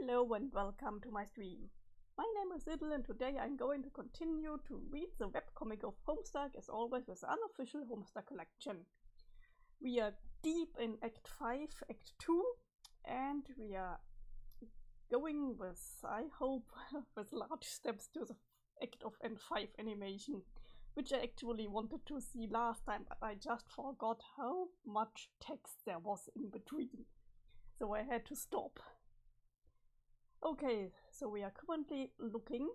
Hello and welcome to my stream. My name is Idle and today I'm going to continue to read the webcomic of Homestuck, as always with the unofficial Homestuck collection. We are deep in Act 5, Act 2, and we are going with, I hope, with large steps to the Act of N5 animation, which I actually wanted to see last time, but I just forgot how much text there was in between. So I had to stop. Okay, so we are currently looking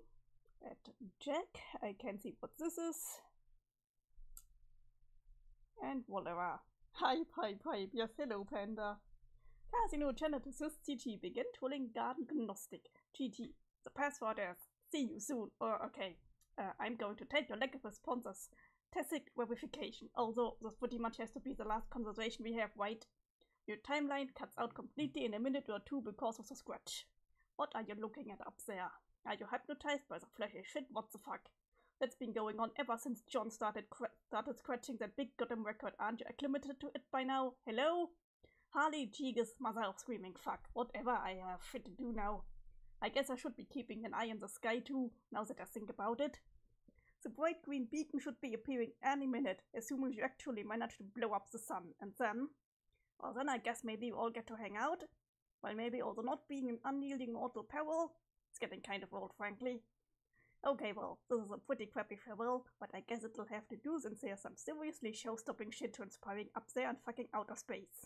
at Jack. I can see what this is. And whatever. Hype. Yes, hello, Panda. Casino Genesis GT. Begin tooling Garden Gnostic. GT. The password is see you soon. Okay. I'm going to take your lack of responses. Tacit verification. Although this pretty much has to be the last conversation we have, right? Your timeline cuts out completely in a minute or two because of the scratch. What are you looking at up there? Are you hypnotized by the flashy shit? What the fuck? That's been going on ever since John started scratching that big goddamn record. Aren't you acclimated to it by now? Hello? Harley Jigas, mother of screaming fuck. Whatever I have shit to do now. I guess I should be keeping an eye on the sky too, now that I think about it. The bright green beacon should be appearing any minute, assuming you actually manage to blow up the sun. And then? Well, then I guess maybe we all get to hang out. Well, maybe also not being an unyielding mortal peril. It's getting kind of old, frankly. Okay, well, this is a pretty crappy farewell, but I guess it'll have to do since there's some seriously show-stopping shit transpiring up there in fucking outer space.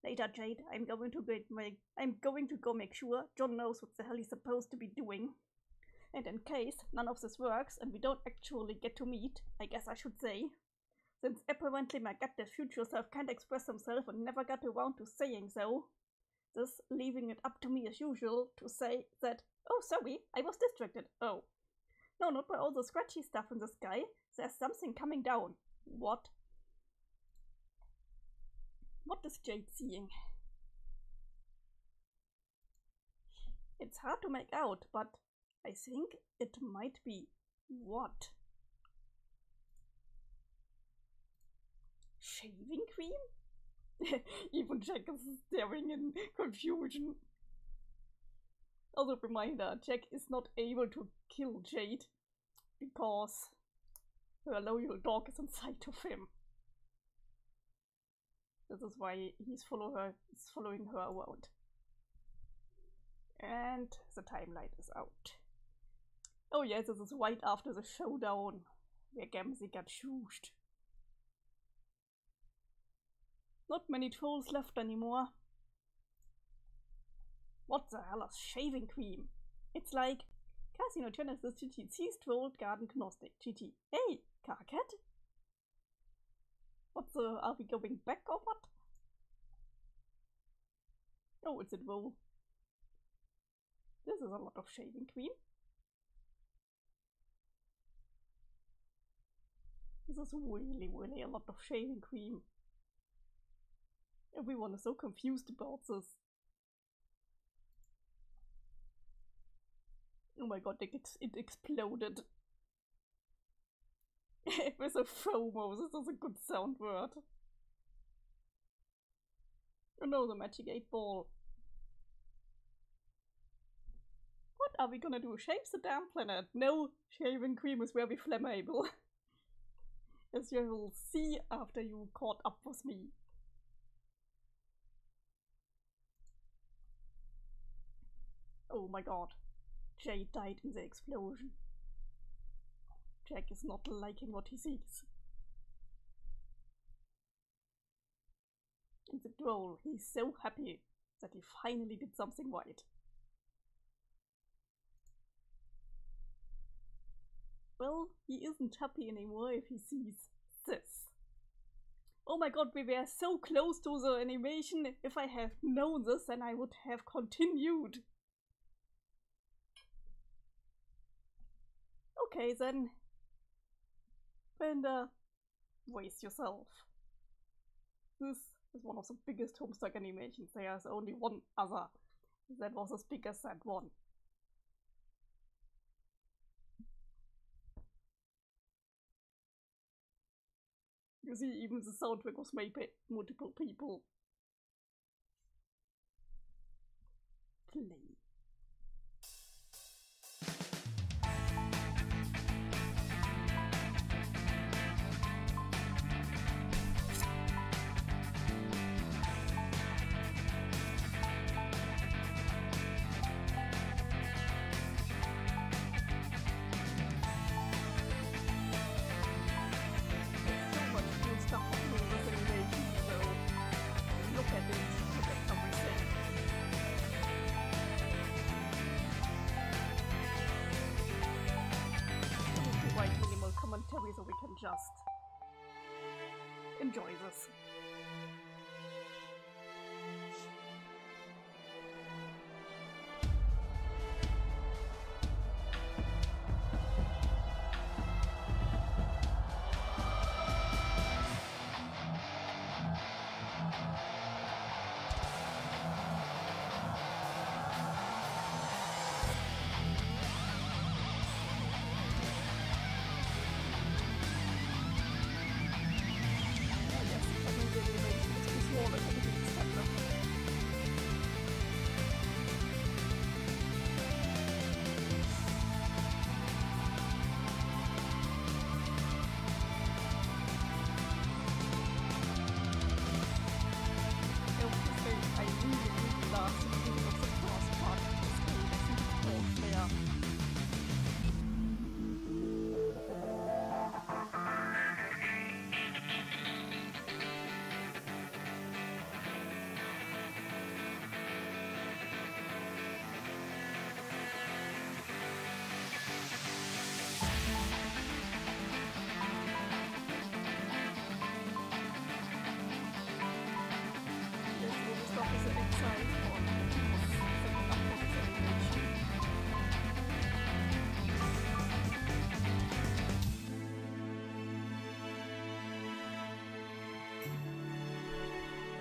Later, Jade, I'm going to go make sure John knows what the hell he's supposed to be doing. And in case none of this works and we don't actually get to meet, I guess I should say, since apparently my goddamn future self can't express himself and never got around to saying so, this leaving it up to me as usual to say that, oh sorry, I was distracted. Oh. No, not by all the scratchy stuff in the sky. There's something coming down. What? What is Jade seeing? It's hard to make out, but I think it might be what? Shaving cream? Even Jack is staring in confusion. Also, reminder, Jack is not able to kill Jade because her loyal dog is inside of him. This is why he's following her around. And the timelight is out. Oh yes, this is right after the showdown where Gamzee got shooshed. Not many trolls left anymore. What the hell is shaving cream? It's like Casino Genesis GT Seas Trolled Garden Gnostic GT. Hey, Carcat? What the, are we going back or what? Oh, it's a roll. This is a lot of shaving cream. This is really a lot of shaving cream. Everyone is so confused about this. Oh my god, it exploded. With a FOMO, this is a good sound word. Oh no, the magic 8 ball. What are we gonna do? Shave the damn planet? No, shaving cream is very flammable. As you will see after you caught up with me. Oh my god. Jade died in the explosion. Jack is not liking what he sees. And the troll, he's so happy that he finally did something right. Well, he isn't happy anymore if he sees this. Oh my god, we were so close to the animation. If I had known this, then I would have continued. Okay then. Panda, brace yourself. This is one of the biggest Homestuck animations. There's only one other that was as big as that one. You see, even the soundtrack was made by multiple people. Play. enjoy this.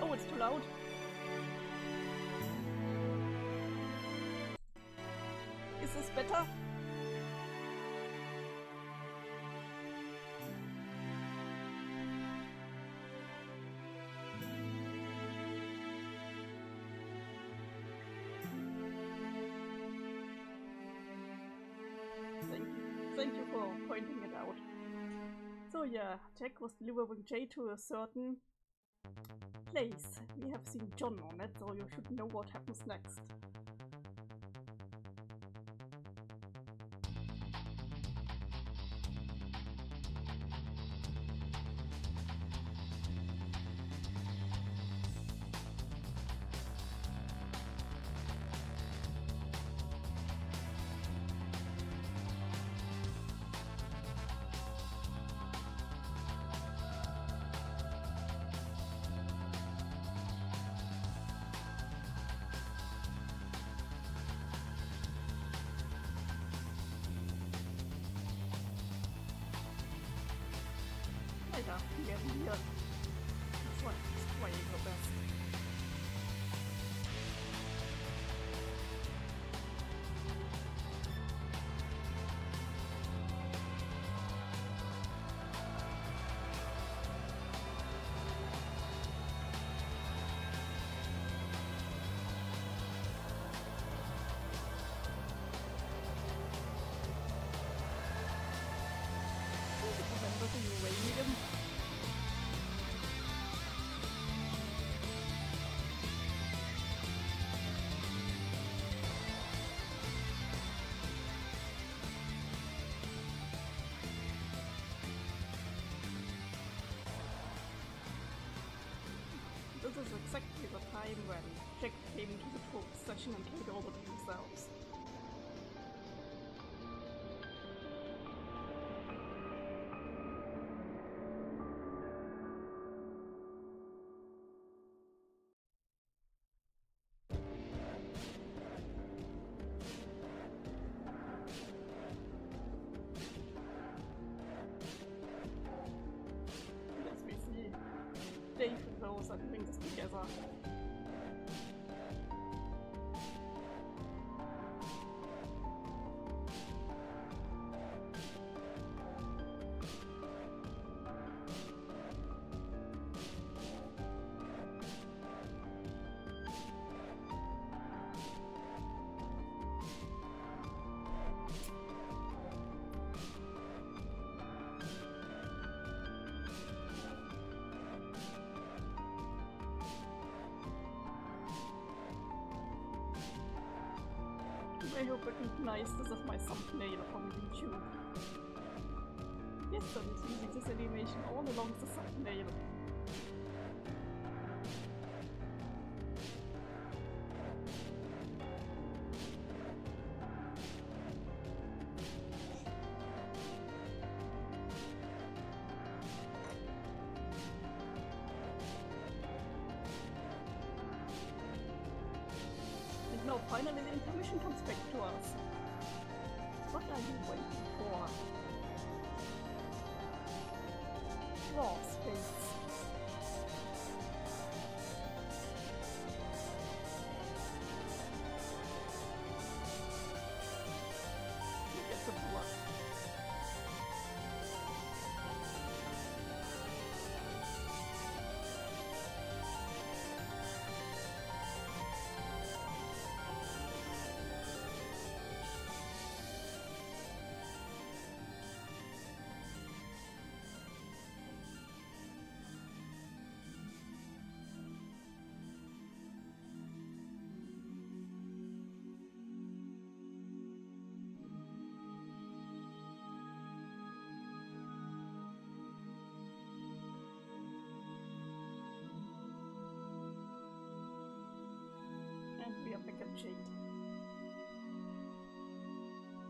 Oh, it's too loud. Is this better? Thank you for pointing it out. So yeah, Jack was delivering Jay to a certain place. We have seen John on it, so you should know what happens next. Alter, die werden hier voll Spray verbessert. This is exactly the time when Jack came into the full session and carried over to themselves. Yes, we see Dave and Rose are doing this together. I hope it recognized this as my thumbnail from YouTube. Yes, I was using this animation all along the thumbnail. Now finally the information comes back to us. What are you waiting for? Draw space. Look at the blood. And we are back at Jade.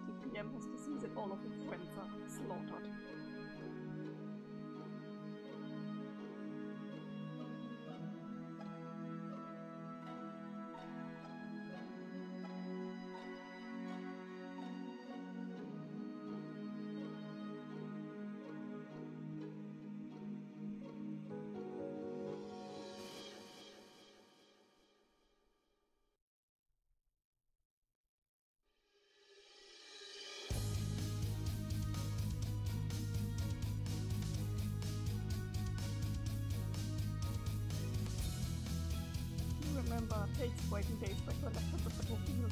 The PM has to see that all of his friends are slaughtered. Remember, takes waiting days back to the left of the battlefield.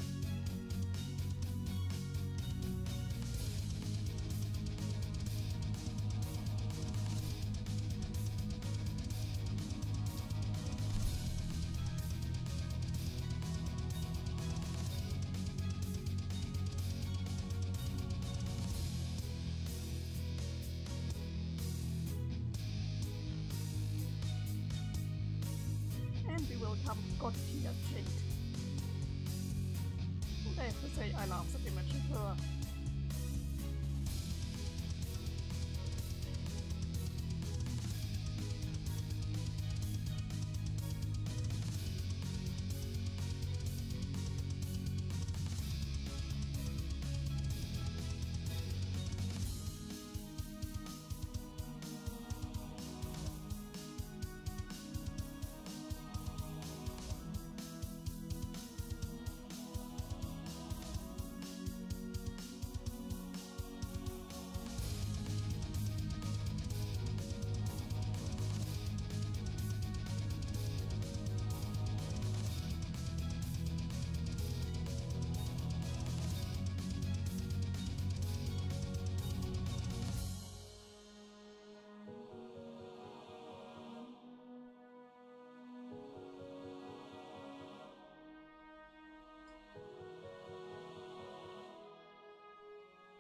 We will come God tier Jade. I have to say I love that you mentioned her.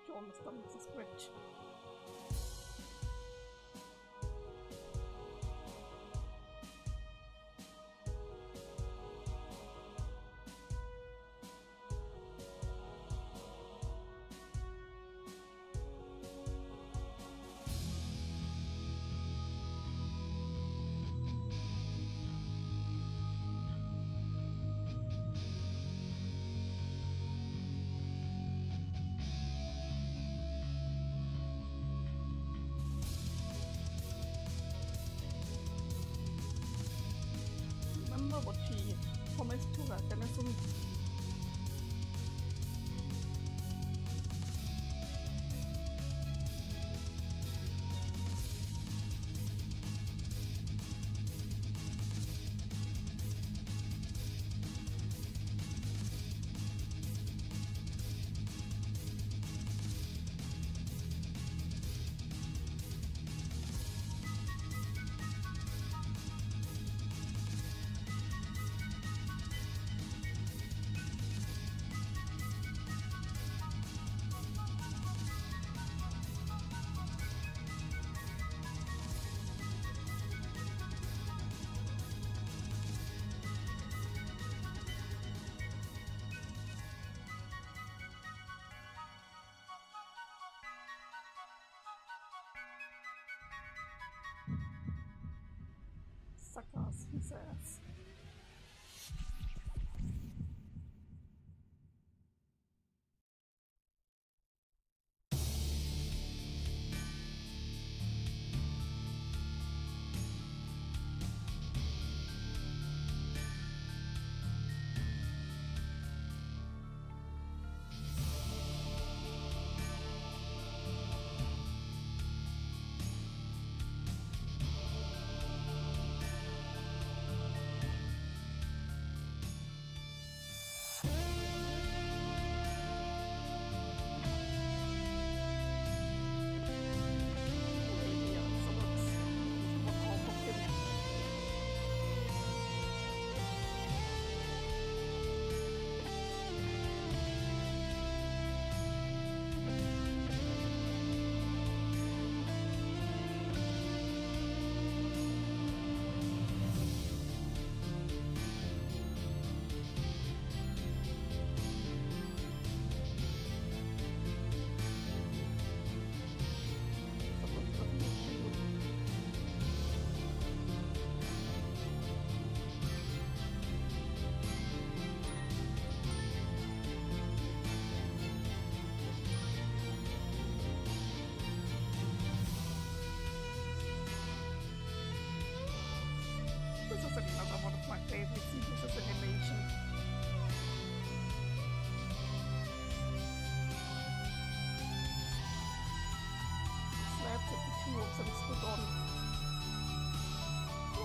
John is done with the script. What she promised to her Denison. Suckers, he says.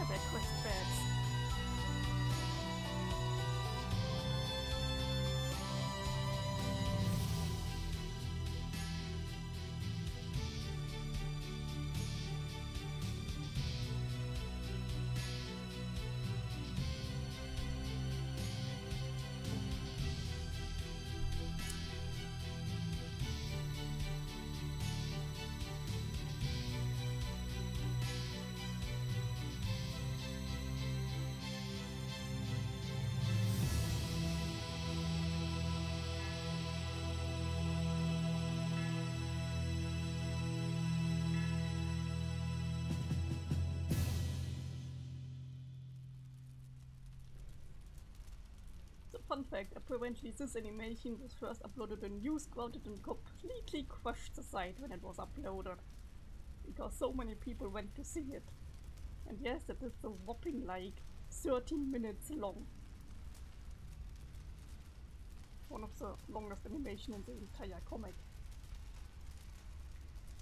their quest badge. Fun fact, apparently this animation was first uploaded on Newsgrounded and completely crushed the site when it was uploaded. Because so many people went to see it. And yes, it is a whopping like 13 minutes long. One of the longest animation in the entire comic.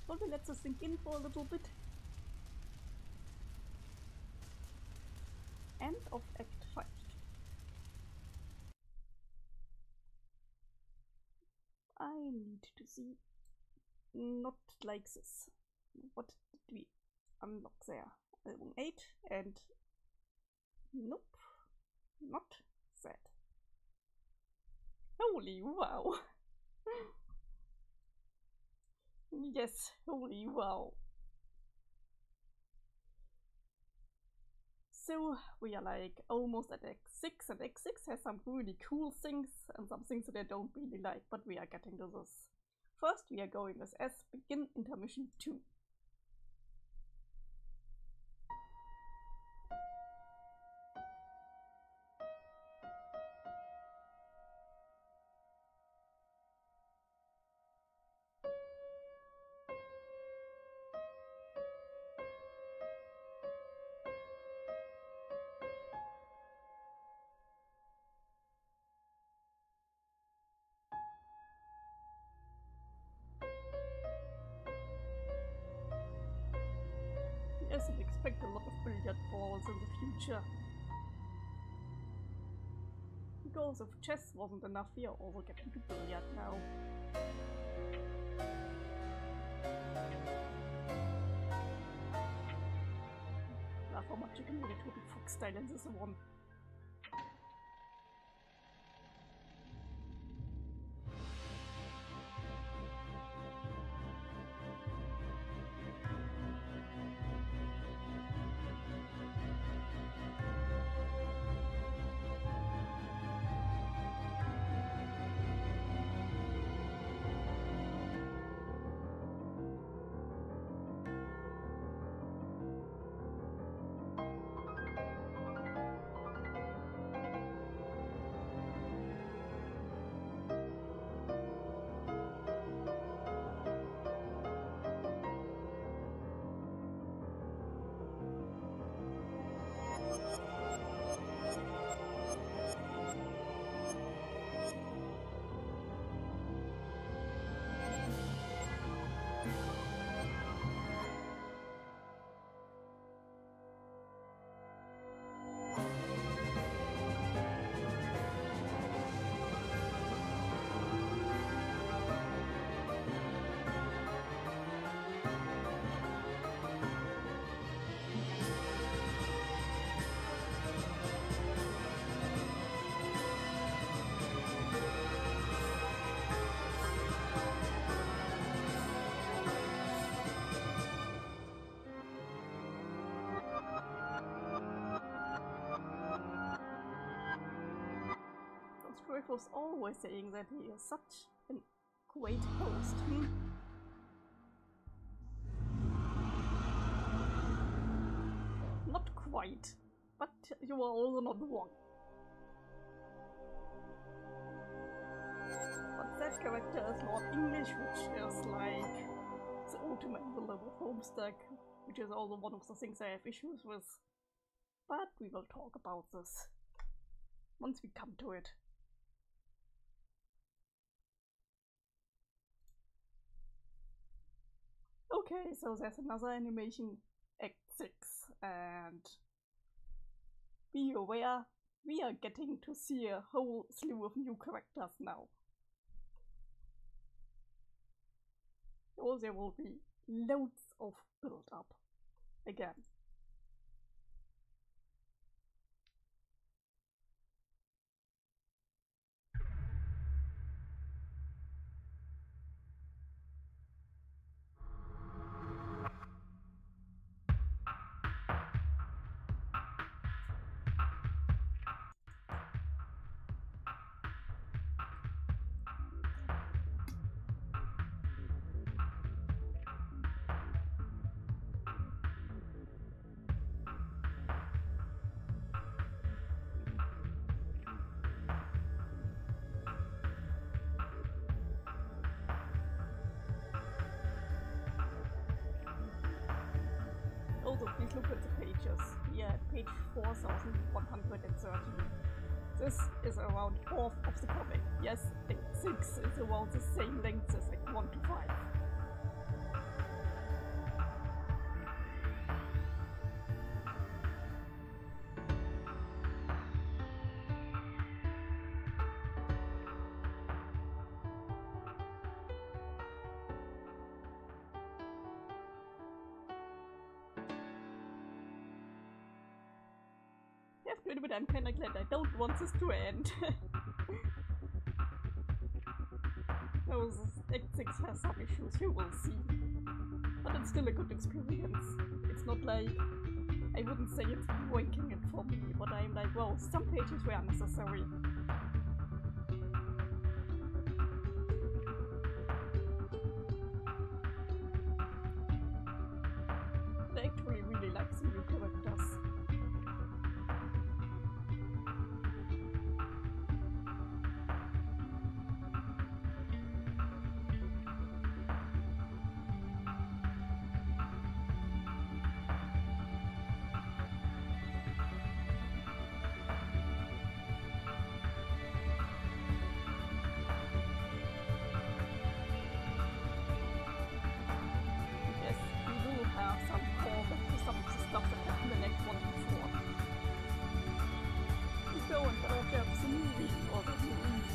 Shall we let this sink in for a little bit? End of Act 5. I need to see. Not like this. What did we unlock there? 8 and nope, not that. Holy wow! Yes, holy wow. So we are like almost at X6, and X6 has some really cool things and some things that I don't really like, but we are getting to this. First we are going with S, begin intermission 2. Yes, and expect a lot of billiard balls in the future. Because if chess wasn't enough, we are also getting to billiard now. Laugh how much you can really Toby Fox style in this one. Griff was always saying that he is such a great host. Not quite, but you are also not wrong. But that character is Lord English, which is like the ultimate villain of Homestuck, which is also one of the things I have issues with. But we will talk about this once we come to it. Okay, so there's another animation, Act 6, and be aware, we are getting to see a whole slew of new characters now. So there will be loads of build-up again. Also, please look at the pages. We are at page 4113. This is around half of the comic. Yes, Act 6 is around the same length as Act 1 to 5. I have to admit, I'm kinda glad I don't want this to end. Those Act 6 has some issues, you will see. But it's still a good experience. It's not like, I wouldn't say it's breaking it for me, but I'm like, well, some pages were unnecessary. I actually really like the new characters. Yes, we will have some callback to some of the stuff that happened in Act 1 before. We go and watch the movie or the movies.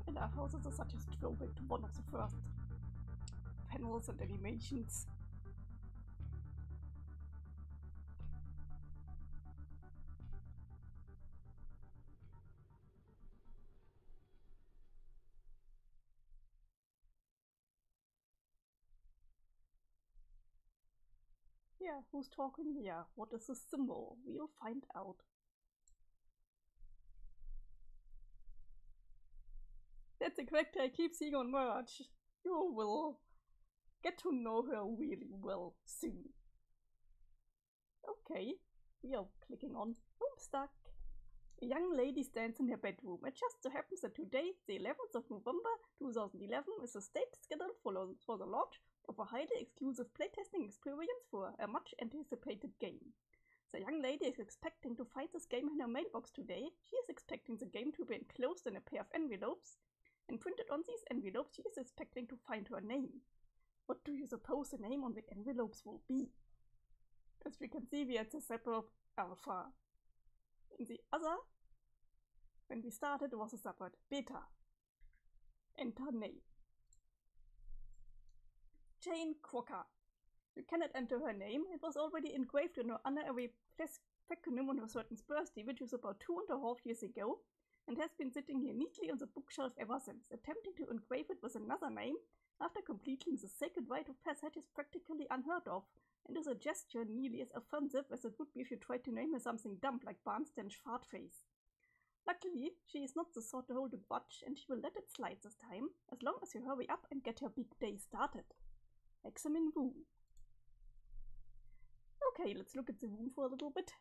And our houses are such a throwback to one of the first panels and animations. Yeah, who's talking here? What is the symbol? We'll find out. That's a character I keep seeing on merch. You will get to know her really well soon. Okay, we are clicking on Homestuck. A young lady stands in her bedroom. It just so happens that today, the 11th of November 2011, is the date scheduled for the launch of a highly exclusive playtesting experience for a much anticipated game. The young lady is expecting to find this game in her mailbox today. She is expecting the game to be enclosed in a pair of envelopes, and printed on these envelopes she is expecting to find her name. What do you suppose the name on the envelopes will be? As we can see, we are at the separate alpha. In the other, when we started, it was a separate beta. Enter name. Jane Crocker. You cannot enter her name. It was already engraved in her honorary fecunim on her certain birthday, which was about 2.5 years ago, and has been sitting here neatly on the bookshelf ever since. Attempting to engrave it with another name after completing the sacred rite of passage is practically unheard of, and is a gesture nearly as offensive as it would be if you tried to name her something dumb like Barnstein's Fartface. Luckily, she is not the sort to hold a grudge, and she will let it slide this time, as long as you hurry up and get her big day started. Examine wound. Okay, let's look at the wound for a little bit.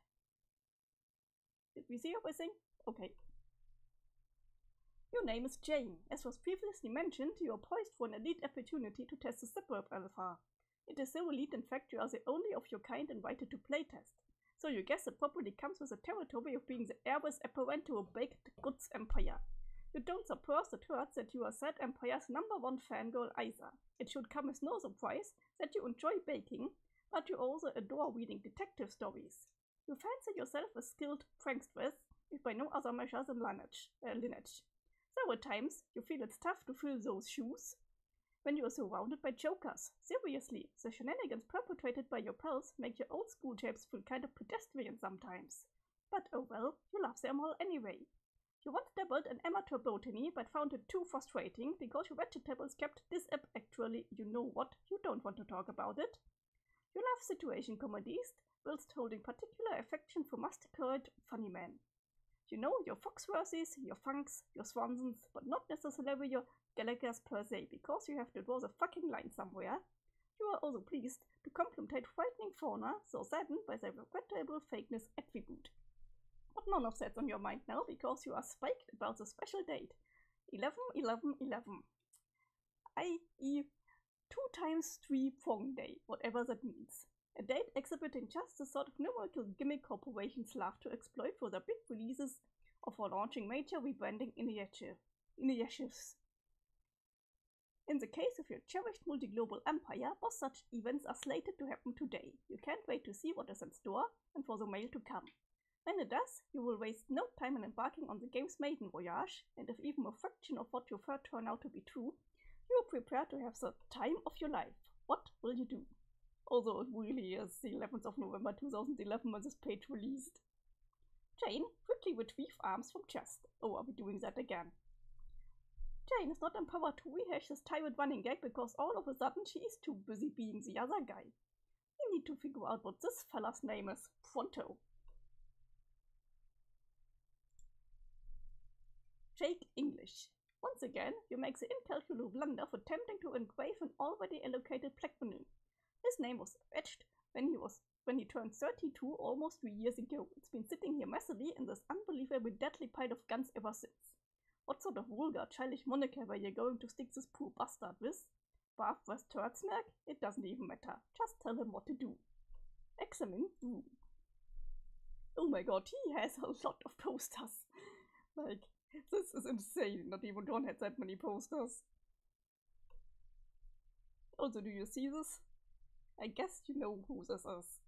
Did we see everything? Okay. Your name is Jane. As was previously mentioned, you are poised for an elite opportunity to test the Suburb Alpha. It is so elite, in fact, you are the only of your kind invited to playtest. So you guess it probably comes with the territory of being the heiress apparent to a baked goods empire. You don't suppose it hurts that you are said empire's #1 fangirl either. It should come as no surprise that you enjoy baking, but you also adore reading detective stories. You fancy yourself a skilled prankstress, if by no other measure than lineage. Several times you feel it's tough to fill those shoes when you are surrounded by jokers. Seriously, the shenanigans perpetrated by your pals make your old school japes feel kind of pedestrian sometimes. But oh well, you love them all anyway. You once dabbled in amateur botany, but found it too frustrating because your vegetables kept actually, you know what, you don't want to talk about it. You love situation comedies, whilst holding particular affection for masticated funny men. You know your Foxworthies, your Funks, your Swansons, but not necessarily your Gallaghers per se, because you have to draw the fucking line somewhere. You are also pleased to compliment frightening fauna, so saddened by their regrettable fakeness attribute. But none of that's on your mind now, because you are spiked about the special date. 11-11-11. i.e. 2 times 3 Prong Day, whatever that means. A date exhibiting just the sort of numerical gimmick corporations love to exploit for their big releases or for launching major rebranding initiatives. In the case of your cherished multi-global empire, both such events are slated to happen today. You can't wait to see what is in store and for the mail to come. When it does, you will waste no time in embarking on the game's maiden voyage, and if even a fraction of what you heard turn out to be true, you are prepared to have the time of your life. What will you do? Although it really is the 11th of November 2011 when this page released. Jane quickly retrieved arms from chest. Oh, are we doing that again? Jane is not empowered to rehash this tired running gag because all of a sudden she is too busy being the other guy. We need to figure out what this fella's name is. Pronto. Jake English. Once again, you make the incalculable blunder of attempting to engrave an already allocated plaque. His name was etched when he turned 32 almost 3 years ago. It's been sitting here messily in this unbelievably deadly pile of guns ever since. What sort of vulgar, childish moniker were you going to stick this poor bastard with? Bath West Turdsmack? It doesn't even matter. Just tell him what to do. Examine room. Oh my god, he has a lot of posters. Like, this is insane. Not even John had that many posters. Also, do you see this? I guess you know who this is.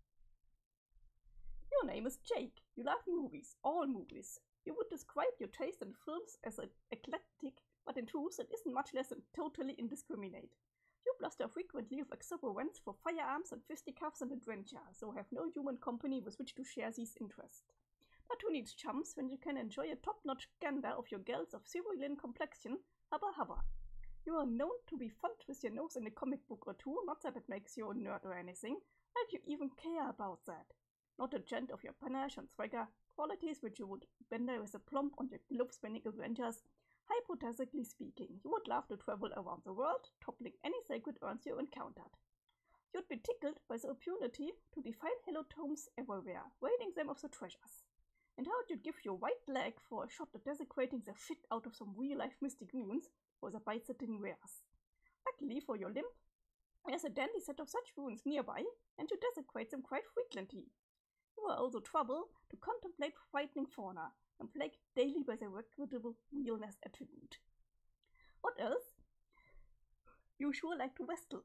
Your name is Jake. You love movies, all movies. You would describe your taste in films as eclectic, but in truth it isn't much less than totally indiscriminate. You bluster frequently with exuberance for firearms and fisticuffs and adventure, so have no human company with which to share these interests. But who needs chums when you can enjoy a top-notch gander of your girls of cerulean complexion, hubba. You are known to be fond with your nose in a comic book or two, not that it makes you a nerd or anything, but you even care about that. Not a gent of your panache and swagger, qualities which you would bender with a plump on your globe-spinning adventures. Hypothetically speaking, you would love to travel around the world, toppling any sacred urns you encountered. You'd be tickled by the opportunity to define heliotomes everywhere, raiding them of the treasures. And how would you give your right leg for a shot at desecrating the shit out of some real-life mystic runes for the bites it wears? Luckily for your limb, there's a dandy set of such runes nearby, and you desecrate them quite frequently. You are also trouble to contemplate frightening fauna, and plagued daily by the regrettable realness attribute. What else? You sure like to wrestle.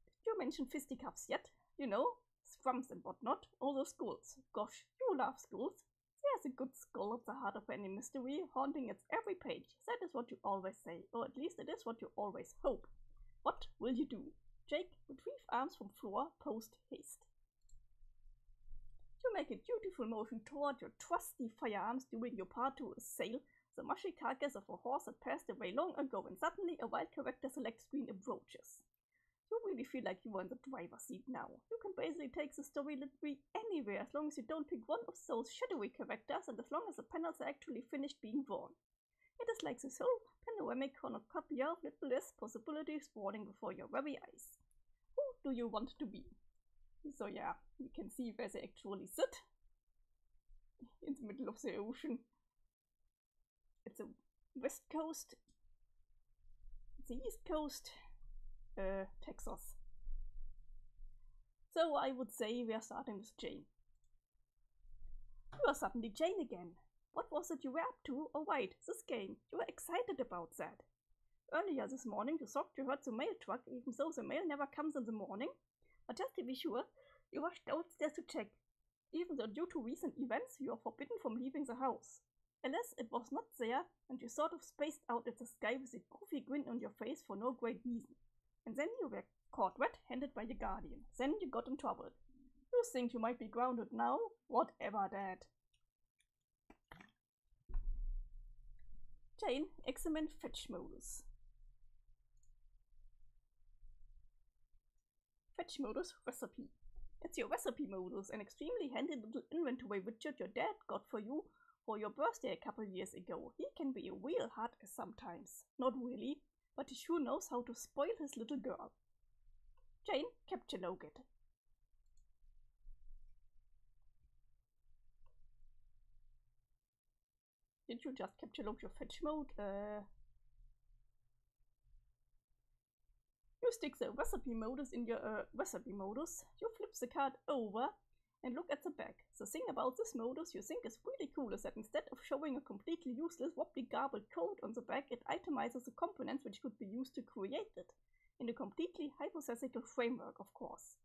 Did you mention fisticuffs yet? You know, scrums and whatnot, also skulls. Gosh, you love skulls. There's a good skull at the heart of any mystery, haunting its every page. That is what you always say, or at least it is what you always hope. What will you do? Jake, retrieve arms from floor, post haste. You make a dutiful motion toward your trusty firearms during your part to assail the mushy carcass of a horse that passed away long ago, and suddenly a wild character select screen approaches. You really feel like you are in the driver's seat now. You can basically take the story literally anywhere as long as you don't pick one of those shadowy characters and as long as the panels are actually finished being drawn. It is like this whole panoramic cornucopia of limitless possibilities sprawling before your very eyes. Who do you want to be? So yeah, you can see where they actually sit. In the middle of the ocean. It's the west coast. The east coast. Texas. So I would say we are starting with Jane. You are suddenly Jane again. What was it you were up to? Oh right, this game. You were excited about that. Earlier this morning you thought you heard the mail truck, even though the mail never comes in the morning. But just to be sure, you rushed downstairs to check. Even though due to recent events you are forbidden from leaving the house. Alas, it was not there, and you sort of spaced out at the sky with a goofy grin on your face for no great reason. And then you were caught red-handed by your guardian. Then you got in trouble. You think you might be grounded now? Whatever that. Jane, examine fetch modus. Fetch modus recipe. It's your recipe modus, an extremely handy little inventory widget your dad got for you for your birthday a couple years ago. He can be a real hard ass sometimes. Not really, but he sure knows how to spoil his little girl. Jane, capture log it. Did you just capture log your fetch mode? You stick the recipe modus in your recipe modus. You flip the card over and look at the back. The thing about this modus you think is really cool is that instead of showing a completely useless wobbly garbled code on the back, it itemizes the components which could be used to create it, in a completely hypothetical framework, of course.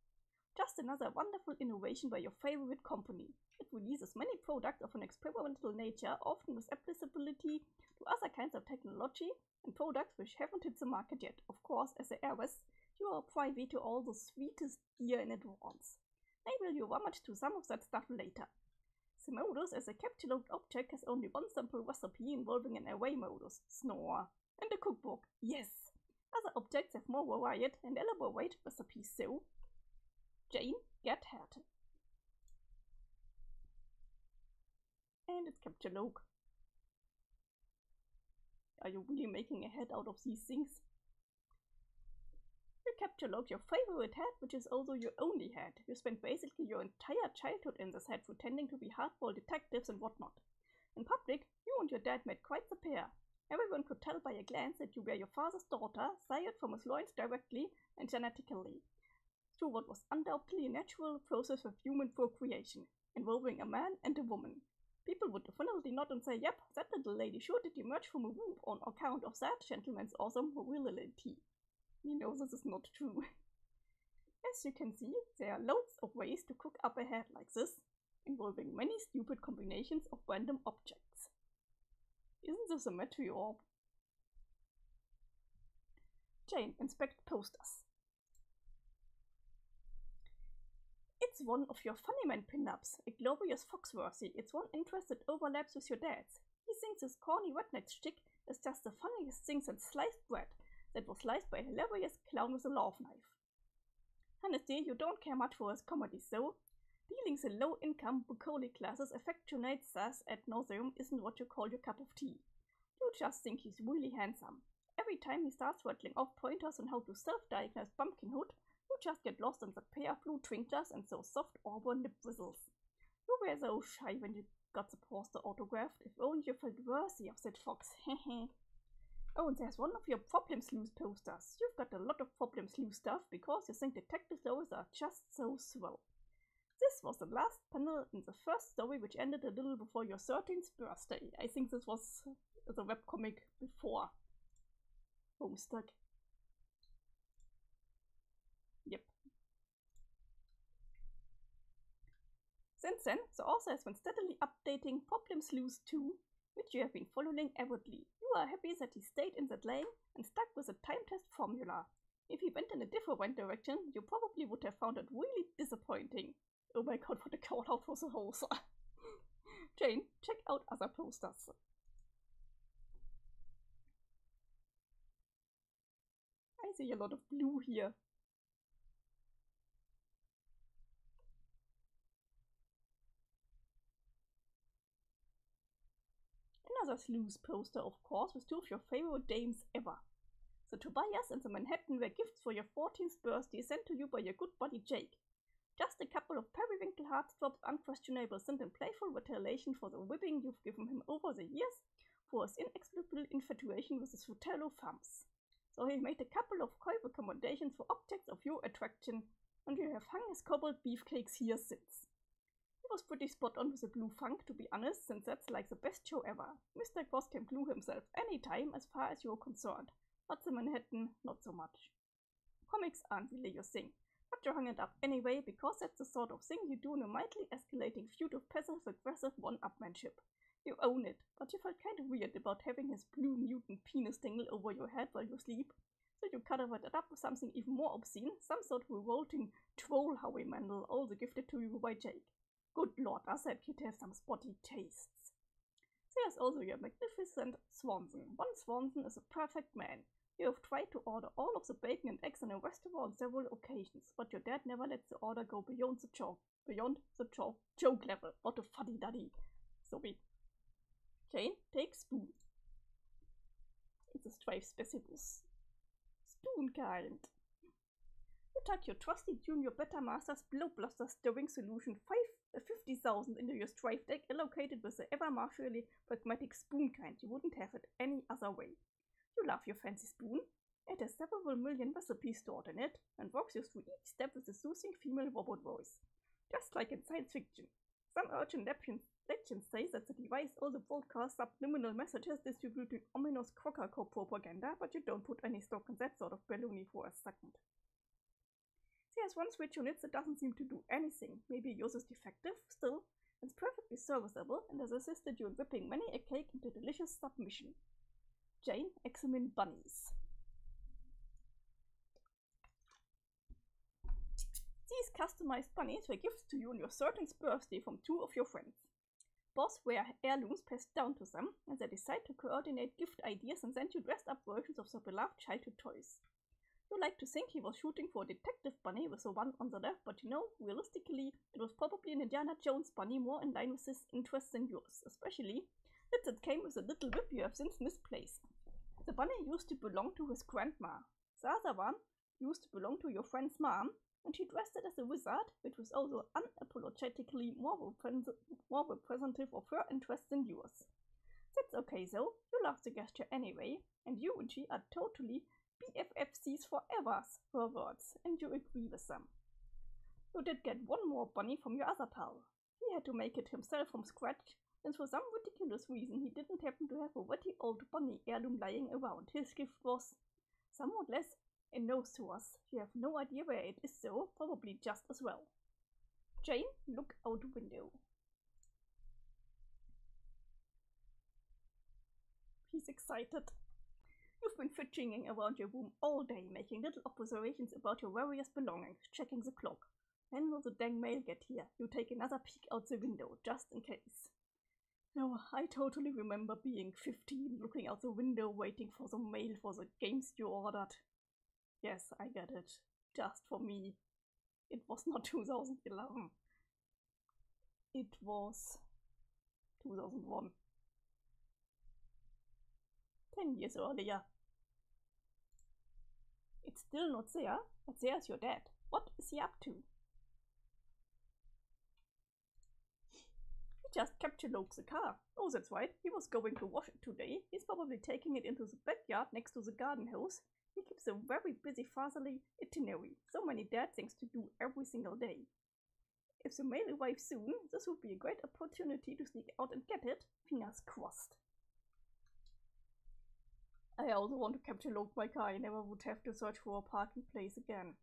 Just another wonderful innovation by your favorite company. It releases many products of an experimental nature, often with applicability to other kinds of technology and products which haven't hit the market yet. Of course, as a heiress, you are privy to all the sweetest gear in advance. Maybe you'll rummage to some of that stuff later. The modus as a capture-logged object has only one simple recipe involving an array modus, snore, and a cookbook, yes. Other objects have more varied and elaborate recipes, so Jane, get hat. And it's capture log. Are you really making a head out of these things? You capture log your favorite hat, which is also your only hat. You spent basically your entire childhood in this hat pretending to be hardball detectives and whatnot. In public, you and your dad made quite the pair. Everyone could tell by a glance that you were your father's daughter, sired from his loins directly and genetically, through what was undoubtedly a natural process of human procreation, involving a man and a woman. People would definitely nod and say, yep, that little lady sure did emerge from a womb on account of that gentleman's awesome virility. We know this is not true. As you can see, there are loads of ways to cook up a head like this, involving many stupid combinations of random objects. Isn't this a meteor? Jane, inspect posters. It's one of your Funnyman pin-ups, a glorious Foxworthy. It's one interest that overlaps with your dad's. He thinks this corny redneck shtick is just the funniest thing since sliced bread that was sliced by a hilarious clown with a love knife. Honestly, you don't care much for his comedy, so dealing the low-income bucolic classes affectionate thus ad nauseum isn't what you call your cup of tea. You just think he's really handsome. Every time he starts rattling off pointers on how to self-diagnose pumpkinhood, you just get lost in the pair of blue twinkers and those soft auburn lip bristles. You were so shy when you got the poster autographed. If only you felt worthy of that fox. Hehe. Oh, and there's one of your problem sleuth posters. You've got a lot of problem sleuth stuff because you think detective stories are just so swell. This was the last panel in the first story, which ended a little before your 13th birthday. I think this was the webcomic before Homestuck. Yep. Since then, the author has been steadily updating Problem Sleuth 2, which you have been following avidly. You are happy that he stayed in that lane and stuck with the time test formula. If he went in a different direction, you probably would have found it really disappointing. Oh my god, what a call out for the author. Jane, check out other posters. I see a lot of blue here. Another Sleuth poster, of course, with two of your favorite dames ever. The Tobias and the Manhattan were gifts for your 14th birthday sent to you by your good buddy Jake. Just a couple of periwinkle heartthrobs, unquestionable scent and playful retaliation for the whipping you've given him over the years for his inexplicable infatuation with his Fratello thumbs. So he made a couple of coy recommendations for objects of your attraction, and you have hung his cobbled beefcakes here since. He was pretty spot on with the glue funk, to be honest, since that's like the best show ever. Mr. Cross can glue himself anytime as far as you're concerned, but the Manhattan, not so much. Comics aren't really your thing, but you hung it up anyway because that's the sort of thing you do in a mildly escalating feud of passive-aggressive one-upmanship. You own it, but you felt kind of weird about having his blue mutant penis dangle over your head while you sleep, so you covered it up with something even more obscene, some sort of revolting troll Howie Mandel, also gifted to you by Jake. Good lord, does that kid have some spotty tastes. There's also your magnificent Swanson. One Swanson is a perfect man. You have tried to order all of the bacon and eggs in a restaurant on several occasions, but your dad never lets the order go beyond the joke level. What a fuddy-duddy. Sorry. Jane, take spoon. It's a strife specibus. Spoon kind. You tuck your trusty Junior Beta Master's Blowbluster Stirring Solution 50,000 into your strife deck, allocated with the ever martially pragmatic spoon kind. You wouldn't have it any other way. You love your fancy spoon. It has several million recipes stored in it, and walks you through each step with a soothing female robot voice. Just like in science fiction. Some urgent legends say that the device also broadcasts subliminal messages distributing ominous Crocker Co propaganda, but you don't put any stock in that sort of baloney for a second. There's one switch on it that doesn't seem to do anything. Maybe yours is defective, still, it's perfectly serviceable and has assisted you in whipping many a cake into delicious submission. Jane, examine bunnies. These customized bunnies were gifts to you on your 13th birthday from two of your friends. Both wear heirlooms passed down to them, and they decide to coordinate gift ideas and send you dressed up versions of their beloved childhood toys. You like to think he was shooting for a detective bunny with the one on the left, but you know, realistically, it was probably an Indiana Jones bunny more in line with his interests than yours, especially since it came with a little whip you have since misplaced. The bunny used to belong to his grandma. The other one used to belong to your friend's mom, and she dressed it as a wizard, which was also unapologetically more representative of her interests than yours. That's okay though, you love the gesture anyway, and you and she are totally BFFCs forever, her words, and you agree with them. You did get one more bunny from your other pal. He had to make it himself from scratch, since for some ridiculous reason he didn't happen to have a wetty old bunny heirloom lying around. His gift was somewhat less in nose to us. You have no idea where it is though, probably just as well. Jane, look out window. He's excited. You've been fidgeting around your room all day, making little observations about your various belongings, checking the clock. When will the dang mail get here? You take another peek out the window, just in case. No, I totally remember being 15, looking out the window, waiting for the mail for the games you ordered. Yes, I get it. Just for me. It was not 2011. It was 2001. 10 years earlier. It's still not there, but there's your dad. What is he up to? He just captured the car. Oh, that's right. He was going to wash it today. He's probably taking it into the backyard next to the garden hose. He keeps a very busy fatherly itinerary. So many dad things to do every single day. If the mail arrives soon, this would be a great opportunity to sneak out and get it. Fingers crossed. I also want to capture my car. I never would have to search for a parking place again.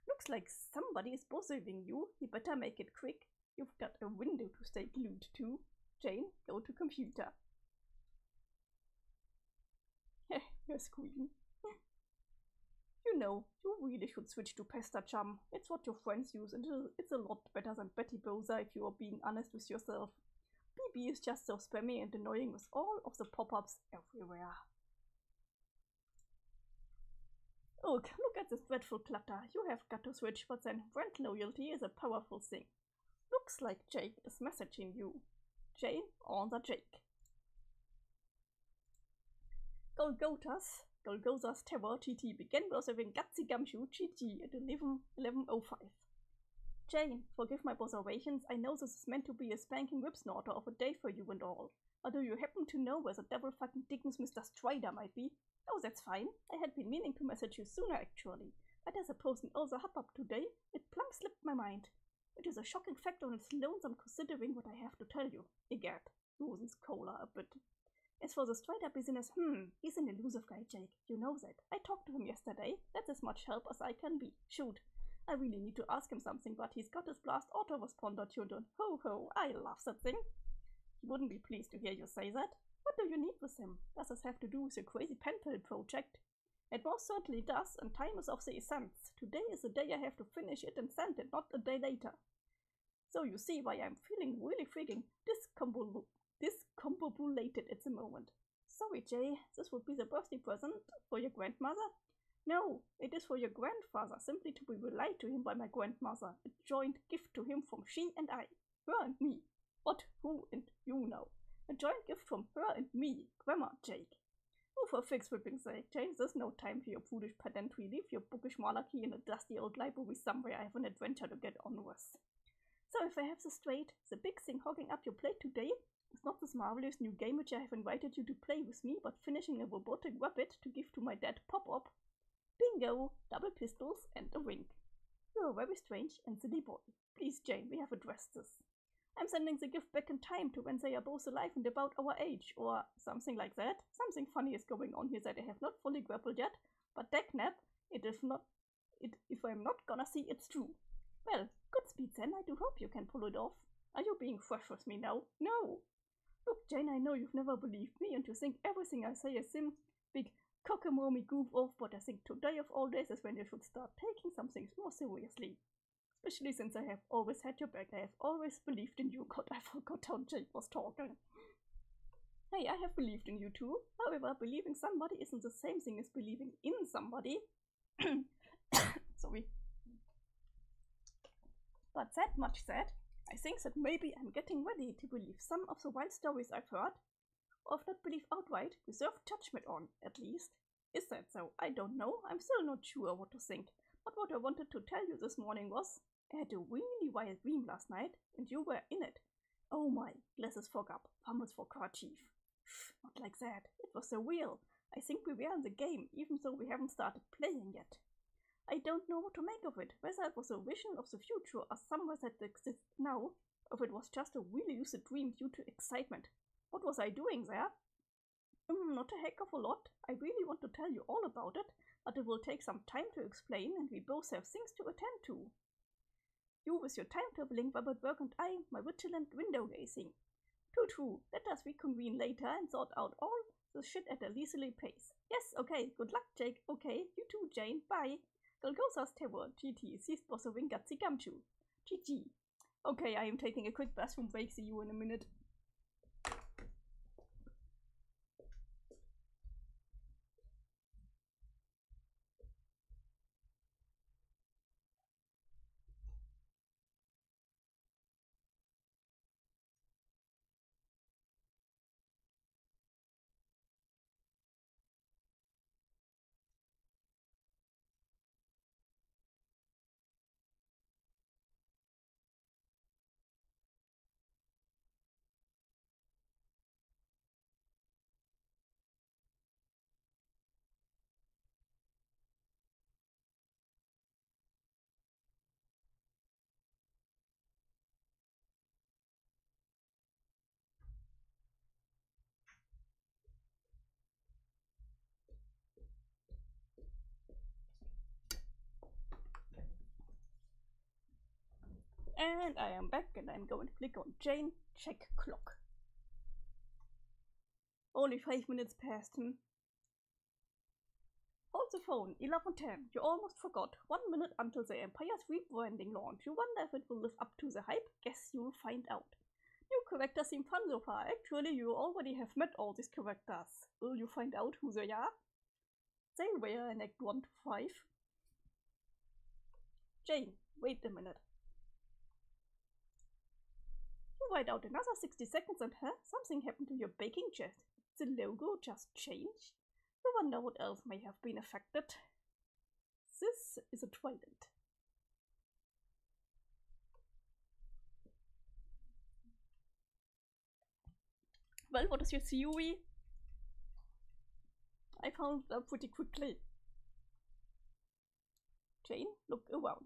Looks like somebody is bothering you. You better make it quick. You've got a window to stay glued to. Jane, go to computer. Heh, you're squealing. You know, you really should switch to Pesta Chum. It's what your friends use, and it's a lot better than Betty Boza if you are being honest with yourself. BB is just so spammy and annoying with all of the pop-ups everywhere. Look at this dreadful clutter. You have got to switch, but then brand loyalty is a powerful thing. Looks like Jake is messaging you. Jane on the Jake. Golgotha's terror GT began receiving gutsy gumshoe GG at 11:05. Jane, forgive my observations. I know this is meant to be a spanking whip snorter of a day for you and all. But do you happen to know where the devil fucking dickens Mr. Strider might be? Oh, that's fine. I had been meaning to message you sooner, actually. But I suppose in all the hubbub today, it plumb slipped my mind. It is a shocking fact on its lonesome considering what I have to tell you. Egad, loosens Cola a bit. As for the Strider business, he's an elusive guy, Jake. You know that. I talked to him yesterday. That's as much help as I can be. Shoot. I really need to ask him something, but he's got his blast autoresponder tuned on. Ho ho, I love that thing. He wouldn't be pleased to hear you say that. What do you need with him? Does this have to do with your crazy pen pal project? It most certainly does, and time is of the essence. Today is the day I have to finish it and send it, not a day later. So you see why I'm feeling really freaking discombobulated at the moment. Sorry, Jay, this would be the birthday present for your grandmother? No, it is for your grandfather, simply to be relayed to him by my grandmother. A joint gift to him from she and I. Her and me. What, who, and you know. A joint gift from her and me, Grandma Jake. Oh, for fix whipping sake, Jane, there's no time for your foolish pedantry. Leave your bookish malarkey in a dusty old library somewhere. I have an adventure to get on with. So if I have this straight, the big thing hogging up your plate today is not this marvelous new game which I have invited you to play with me, but finishing a robotic rabbit to give to my dad pop-up. Bingo! Double pistols and a wink. You're a very strange and silly boy. Please, Jane, we have addressed this. I'm sending the gift back in time to when they are both alive and about our age, or something like that. Something funny is going on here that I have not fully grappled yet, but Dagnap, if I'm not gonna see it's true. Well, good speed then, I do hope you can pull it off. Are you being fresh with me now? No! Look, Jane, I know you've never believed me, and you think everything I say is some big cockamamie goof off, but I think today of all days is when you should start taking some things more seriously. Especially since I have always had your back. I have always believed in you. God, I forgot how Jake was talking. Hey, I have believed in you too. However, believing somebody isn't the same thing as believing in somebody. Sorry. But that much said, I think that maybe I'm getting ready to believe some of the wild stories I've heard. Or if not believe outright, reserve judgment on, at least. Is that so? I don't know. I'm still not sure what to think. But what I wanted to tell you this morning was, I had a really wild dream last night, and you were in it. Oh my, glasses fog up, fumbles for kerchief. Not like that. It was so real. I think we were in the game, even though we haven't started playing yet. I don't know what to make of it, whether it was a vision of the future or somewhere that exists now, or if it was just a really lucid dream due to excitement. What was I doing there? Not a heck of a lot. I really want to tell you all about it, but it will take some time to explain, and we both have things to attend to. You with your time-traveling Robert work, and I, my vigilant window-gazing. Too true. Let us reconvene later and sort out all the shit at a leisurely pace. Yes, okay. Good luck, Jake. Okay. You too, Jane. Bye. Golgotha's terror. GT. Seized was a wingatsy gumshoe. GG. Okay, I am taking a quick bathroom break. See you in a minute. And I am back, and I'm going to click on Jane, check clock. Only 5 minutes past. Hold the phone, 11:10. You almost forgot. 1 minute until the Empire's rebranding launch. You wonder if it will live up to the hype? Guess you'll find out. New characters seem fun so far. Actually, you already have met all these characters. Will you find out who they are? They were in Act 1 to 5. Jane, wait a minute. You wait out another 60 seconds and something happened to your baking chest. The logo just changed. You wonder what else may have been affected. This is a trident. Well, what is your theory? I found it out pretty quickly. Jane, look around.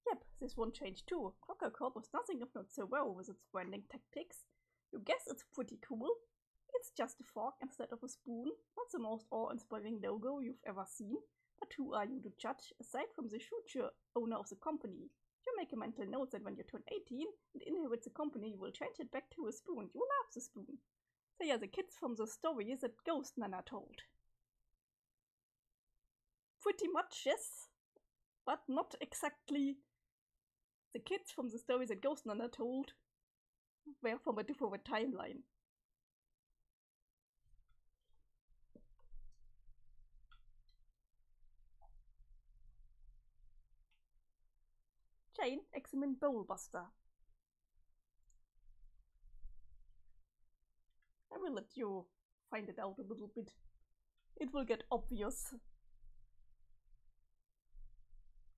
Yep, this one changed too. Crocker Corp was nothing if not so well with its branding tactics. You guess it's pretty cool. It's just a fork instead of a spoon. Not the most awe-inspiring logo you've ever seen. But who are you to judge, aside from the future owner of the company? You make a mental note that when you turn 18 and inherit the company, you will change it back to a spoon. You love the spoon. They are the kids from the story that Ghost Nana told. Pretty much, yes. But not exactly. The kids from the story that Ghost Nana told were from a different timeline. Jane, examine Bowlbuster. I will let you find it out a little bit. It will get obvious.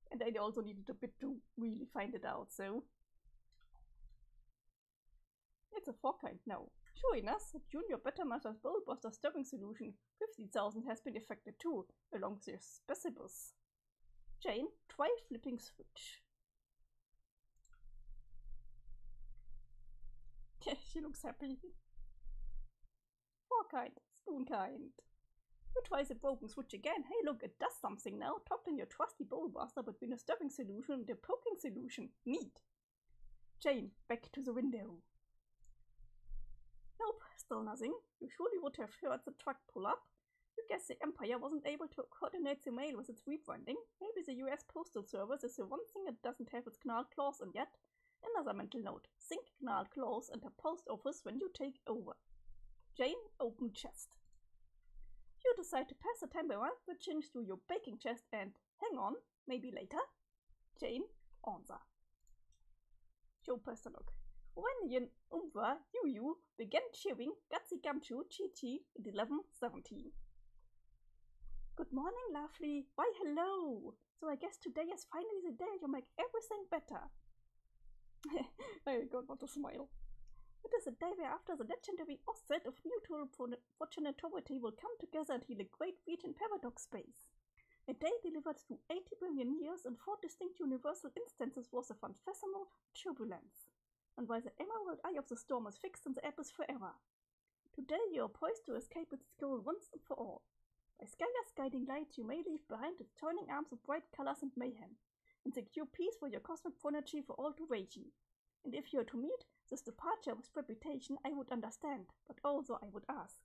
And I also needed a bit to really find it out, so... It's a fork kind now. Sure enough, Junior Bettermaster's Bowlbuster Stubbing Solution 50,000 has been affected too, along with their specimens. Jane, try flipping switch. She looks happy. Fork kind, spoon kind. You try the broken switch again. Hey look, it does something now. Toppling your trusty Bowlbuster between a stuffing solution and a poking solution. Neat. Jane, back to the window. Nope, still nothing. You surely would have heard the truck pull up. You guess the Empire wasn't able to coordinate the mail with its rebranding. Maybe the US Postal Service is the one thing it doesn't have its gnarled claws in yet. Another mental note. Think gnarled claws and a post office when you take over. Jane, open chest. You decide to pass the time around, switching to your baking chest and hang on, maybe later. Jane, answer. Joe Pasternock. When Yin Umva Yu began cheering Gutsy Gumshoe Chi in 1117. Good morning, lovely. Why, hello. So I guess today is finally the day you make everything better. I got not a smile. It is a day whereafter the legendary offset of mutual progenitority will come together and heal a great reach in paradox space. A day delivered through 80 billion years in 4 distinct universal instances was a phantasmal turbulence. And while the emerald eye of the storm is fixed in the abyss forever, today you are poised to escape its goal once and for all. By Skylar's guiding light, you may leave behind its turning arms of bright colors and mayhem, and secure peace for your cosmic prodigy for all duration. And if you are to meet this departure with reputation, I would understand, but also I would ask,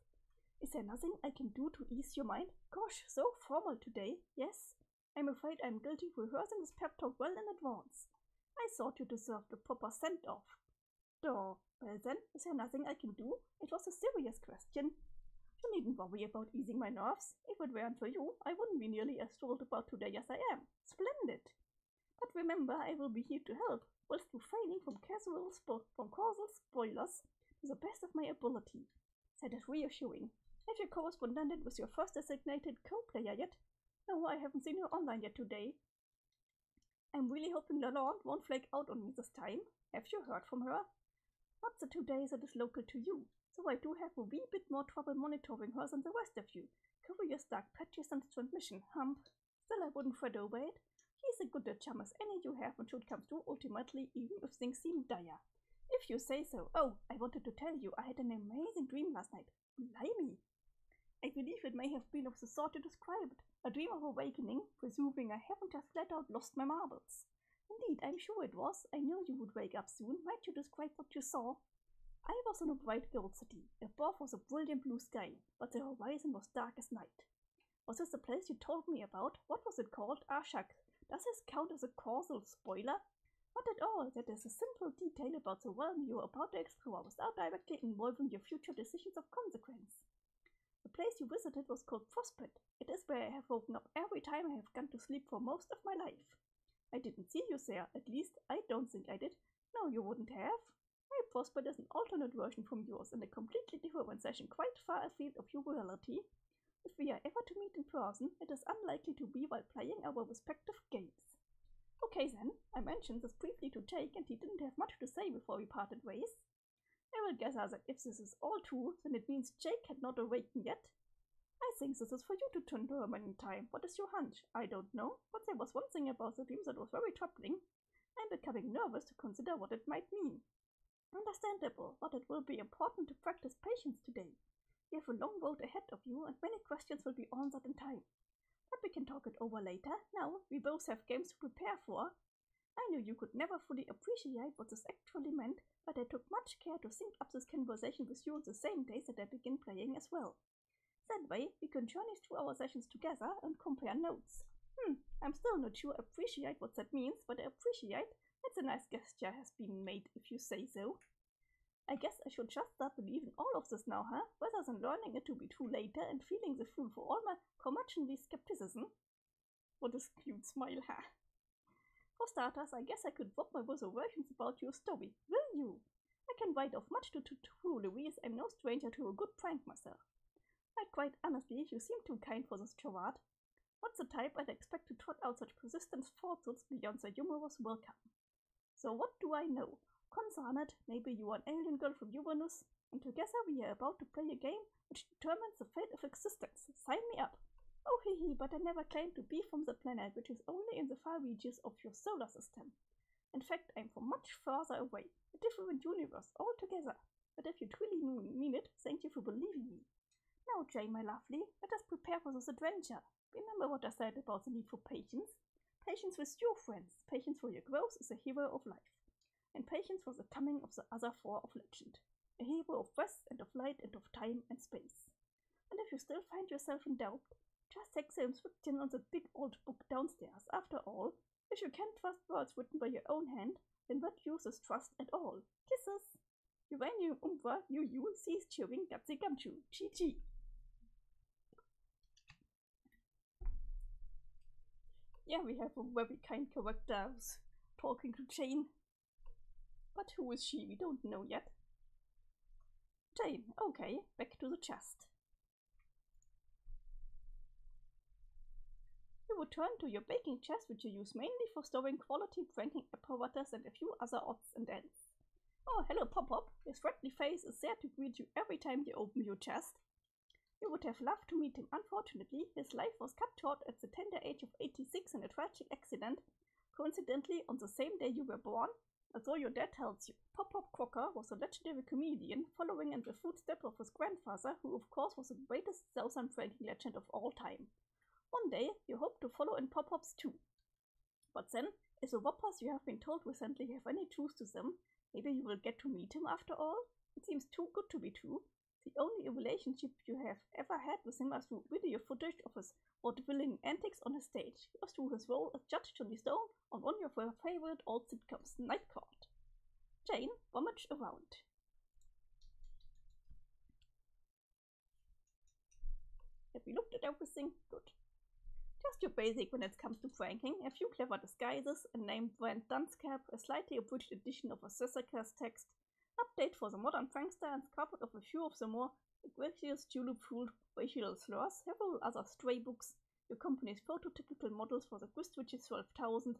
is there nothing I can do to ease your mind? Gosh, so formal today, yes? I'm afraid I'm guilty of rehearsing this pep talk well in advance. I thought you deserved the proper send-off. Well then, is there nothing I can do? It was a serious question. You needn't worry about easing my nerves. If it weren't for you, I wouldn't be nearly as thrilled about today as I am. Splendid! But remember, I will be here to help, whilst refraining from causal spoilers to the best of my ability. That is reassuring. Have you corresponded with your first designated co-player yet? No, I haven't seen her online yet today. I'm really hoping Lalonde won't flake out on me this time. Have you heard from her? Not the 2 days that is local to you, so I do have a wee bit more trouble monitoring her than the rest of you. Cover your dark patches and transmission, hump. Still, I wouldn't fret over it. He's a good chum as any you have and should come through ultimately, even if things seem dire. If you say so. Oh, I wanted to tell you, I had an amazing dream last night. Blimey! I believe it may have been of the sort you described. A dream of awakening, presuming I haven't just flat out lost my marbles. Indeed, I'm sure it was. I knew you would wake up soon. Might you describe what you saw? I was in a bright gold city. Above was a brilliant blue sky, but the horizon was dark as night. Was this the place you told me about? What was it called? Shucks. Does this count as a causal spoiler? Not at all. That is a simple detail about the realm you are about to explore without directly involving your future decisions of consequence. The place you visited was called Frostpit. It is where I have woken up every time I have gone to sleep for most of my life. I didn't see you there, at least I don't think I did. No, you wouldn't have. My Frostpit is an alternate version from yours in a completely different session quite far afield of your reality. If we are ever to meet in person, it is unlikely to be while playing our respective games. Okay then, I mentioned this briefly to Jake and he didn't have much to say before we parted ways. I will gather that if this is all true, then it means Jake had not awakened yet. I think this is for you to turn to him in time. What is your hunch? I don't know, but there was one thing about the view that was very troubling. I'm becoming nervous to consider what it might mean. Understandable, but it will be important to practice patience today. You have a long road ahead of you and many questions will be answered in time. But we can talk it over later. Now, we both have games to prepare for. I knew you could never fully appreciate what this actually meant, but I took much care to sync up this conversation with you on the same days that I begin playing as well. That way, we can journey through our sessions together and compare notes. I'm still not sure appreciate what that means, but I appreciate that's a nice gesture has been made if you say so. I guess I should just start believing all of this now, huh? Rather than learning it to be true later and feeling the fool for all my curmudgeonly skepticism. What a cute smile, huh? For starters, I guess I could drop my reservations about your story, will you? I can write off much to Louise. I'm no stranger to a good prank myself. But quite honestly, you seem too kind for this charade. What's the type I'd expect to trot out such persistent falsehoods beyond the humorous welcome? So what do I know? Concern it, maybe you are an alien girl from Uranus, and together we are about to play a game which determines the fate of existence. Sign me up. Oh hee, but I never claimed to be from the planet which is only in the far reaches of your solar system. In fact, I'm from much further away, a different universe altogether. But if you truly mean it, thank you for believing me. Now, Jane, my lovely, let us prepare for this adventure. Remember what I said about the need for patience? Patience with your friends, patience for your growth as a hero of life, and patience for the coming of the other four of legend, a hero of breath and of light and of time and space. And if you still find yourself in doubt, just take the inscription on the big old book downstairs. After all, if you can't trust words written by your own hand, then what use is trust at all? Kisses! Uranium Umbra, you, cease chewing Gutsy Gumshoe. Chi-chi! Yeah, we have a very kind character talking to Jane. But who is she? We don't know yet. Jane, okay, back to the chest. You return to your baking chest, which you use mainly for storing quality pranking apparatus and a few other odds and ends. Oh, hello, Pop-Pop. His friendly face is there to greet you every time you open your chest. You would have loved to meet him. Unfortunately, his life was cut short at the tender age of 86 in a tragic accident, coincidentally on the same day you were born, although your dad tells you. Pop-Pop Crocker was a legendary comedian, following in the footsteps of his grandfather, who of course was the greatest Southern pranking legend of all time. One day, you hope to follow in Pop-Pop's too. But then, if the whoppers you have been told recently have any truth to them, maybe you will get to meet him after all? It seems too good to be true. The only relationship you have ever had with him is through video footage of his vaudevilling antics on his stage, or through his role as Judge Johnny Stone on one of your favorite old sitcoms, Night Court. Jane, rummage around. Have we looked at everything? Good. Just your basic when it comes to pranking, a few clever disguises, a named Brand dunce cap, a slightly abridged edition of a Sassacre's text, update for the modern prankster, and scrapbook of a few of the more egregious tulip-fooled racial slurs, several other stray books, your company's prototypical models for the Gristwich's 12,000,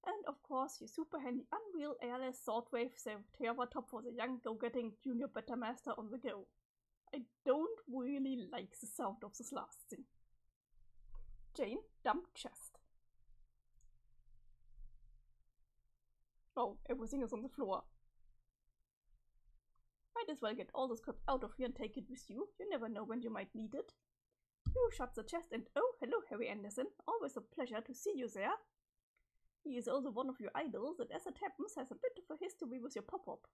and of course your super handy Unreal Airless Swordwave Terra top for the young go-getting junior bettermaster on the go. I don't really like the sound of this last thing. Jane, dump chest. Oh, everything is on the floor. Might as well get all this crap out of here and take it with you. You never know when you might need it. You shut the chest and oh, hello, Harry Anderson. Always a pleasure to see you there. He is also one of your idols, and as it happens, has a bit of a history with your Pop-Up.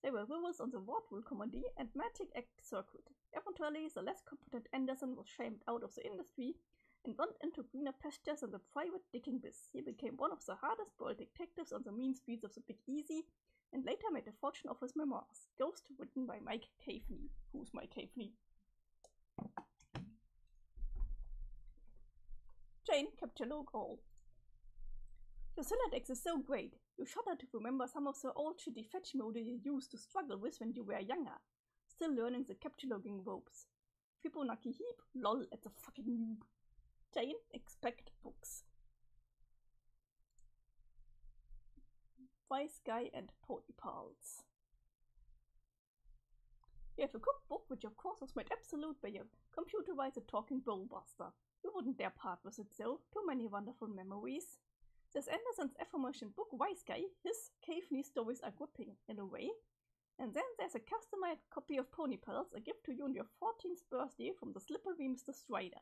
They were rivals on the Vaudeville Comedy and Magic Act circuit. Eventually, the less competent Anderson was shamed out of the industry and went into greener pastures in the private digging biz. He became one of the hardest boiled detectives on the mean streets of the Big Easy, and later made a fortune of his memoirs, Ghost, written by Mike Caveney. Who's Mike Caveney? Jane kept your logo all. Your Sylladex is so great. You shudder to remember some of the old shitty fetch mode you used to struggle with when you were younger. Still learning the capture logging ropes. Fibonacci heap? Lol, it's a fucking noob. Jane, expect books. Wise Guy and Pony Pals. You have a cookbook which of course was made absolute by your computerized talking bowlbuster. You wouldn't dare part with it though, too many wonderful memories. There's Anderson's aforementioned book Wise Guy. His cave-knee stories are gripping, in a way. And then there's a customized copy of Pony Pals, a gift to you on your 14th birthday from the slippery Mr. Strider.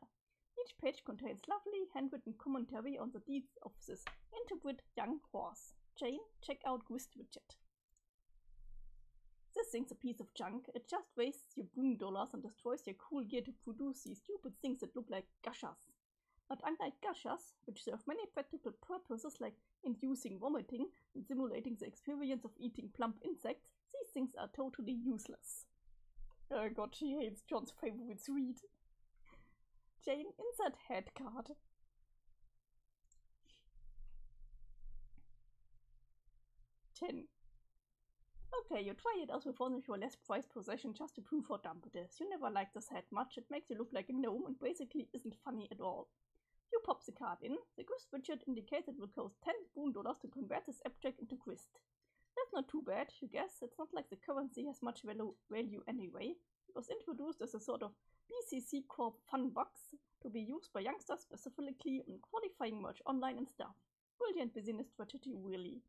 Each page contains lovely handwritten commentary on the deeds of this interbred young horse. Jane, check out Grist Widget. This thing's a piece of junk. It just wastes your boom dollars and destroys your cool gear to produce these stupid things that look like gushers. But unlike gushers, which serve many practical purposes like inducing vomiting and simulating the experience of eating plump insects, these things are totally useless. Oh god, she hates John's favorite sweet. Jane, insert head card. $10. Okay, you try it out with one of your less prized possessions just to prove how dumb it is. You never liked this hat much, it makes you look like a gnome and basically isn't funny at all. You pop the card in, the grist widget indicates it will cost $10 boon to convert this object into grist. That's not too bad, you guess. It's not like the currency has much value anyway. It was introduced as a sort of BCC Corp fun box to be used by youngsters specifically on qualifying merch online and stuff. Brilliant business strategy, really.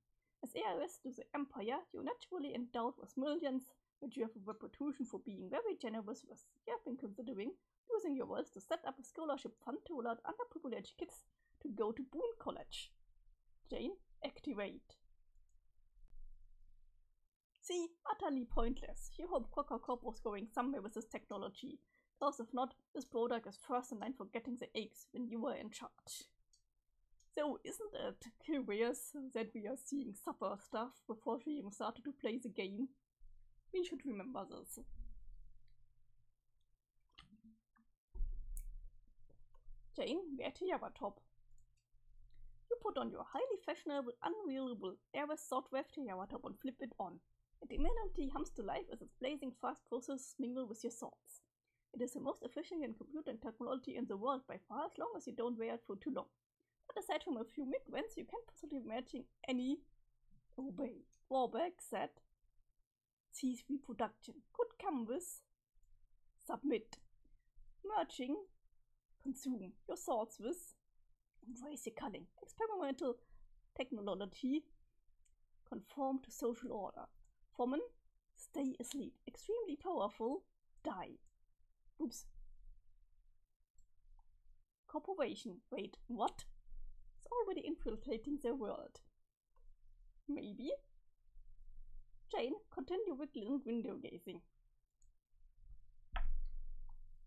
As heiress to the Empire, you're naturally endowed with millions, which you have a reputation for being very generous with. You have been considering using your wealth to set up a scholarship fund to allow underprivileged kids to go to Boone College. Jane, activate. See, utterly pointless. You hope Crocker Corp was going somewhere with this technology. Because if not, this product is first in line for getting the eggs when you were in charge. So isn't it curious that we are seeing supper stuff before she even started to play the game? We should remember this. Jane, wear to your top. You put on your highly fashionable, unreliable heiress swordwave to your top and flip it on. It immediately hums to life as its blazing fast processes mingle with your swords. It is the most efficient in computing technology in the world by far, as long as you don't wear it for too long. But aside from a few migrants, you can't possibly imagine any drawbacks that cease reproduction could come with. Submit. Merging. Consume your swords with. Embrace your culling. Experimental technology. Conform to social order. Foreman. Stay asleep. Extremely powerful. Die. Oops. Corporation. Wait, what? It's already infiltrating their world. Maybe? Jane, continue wiggling and window gazing.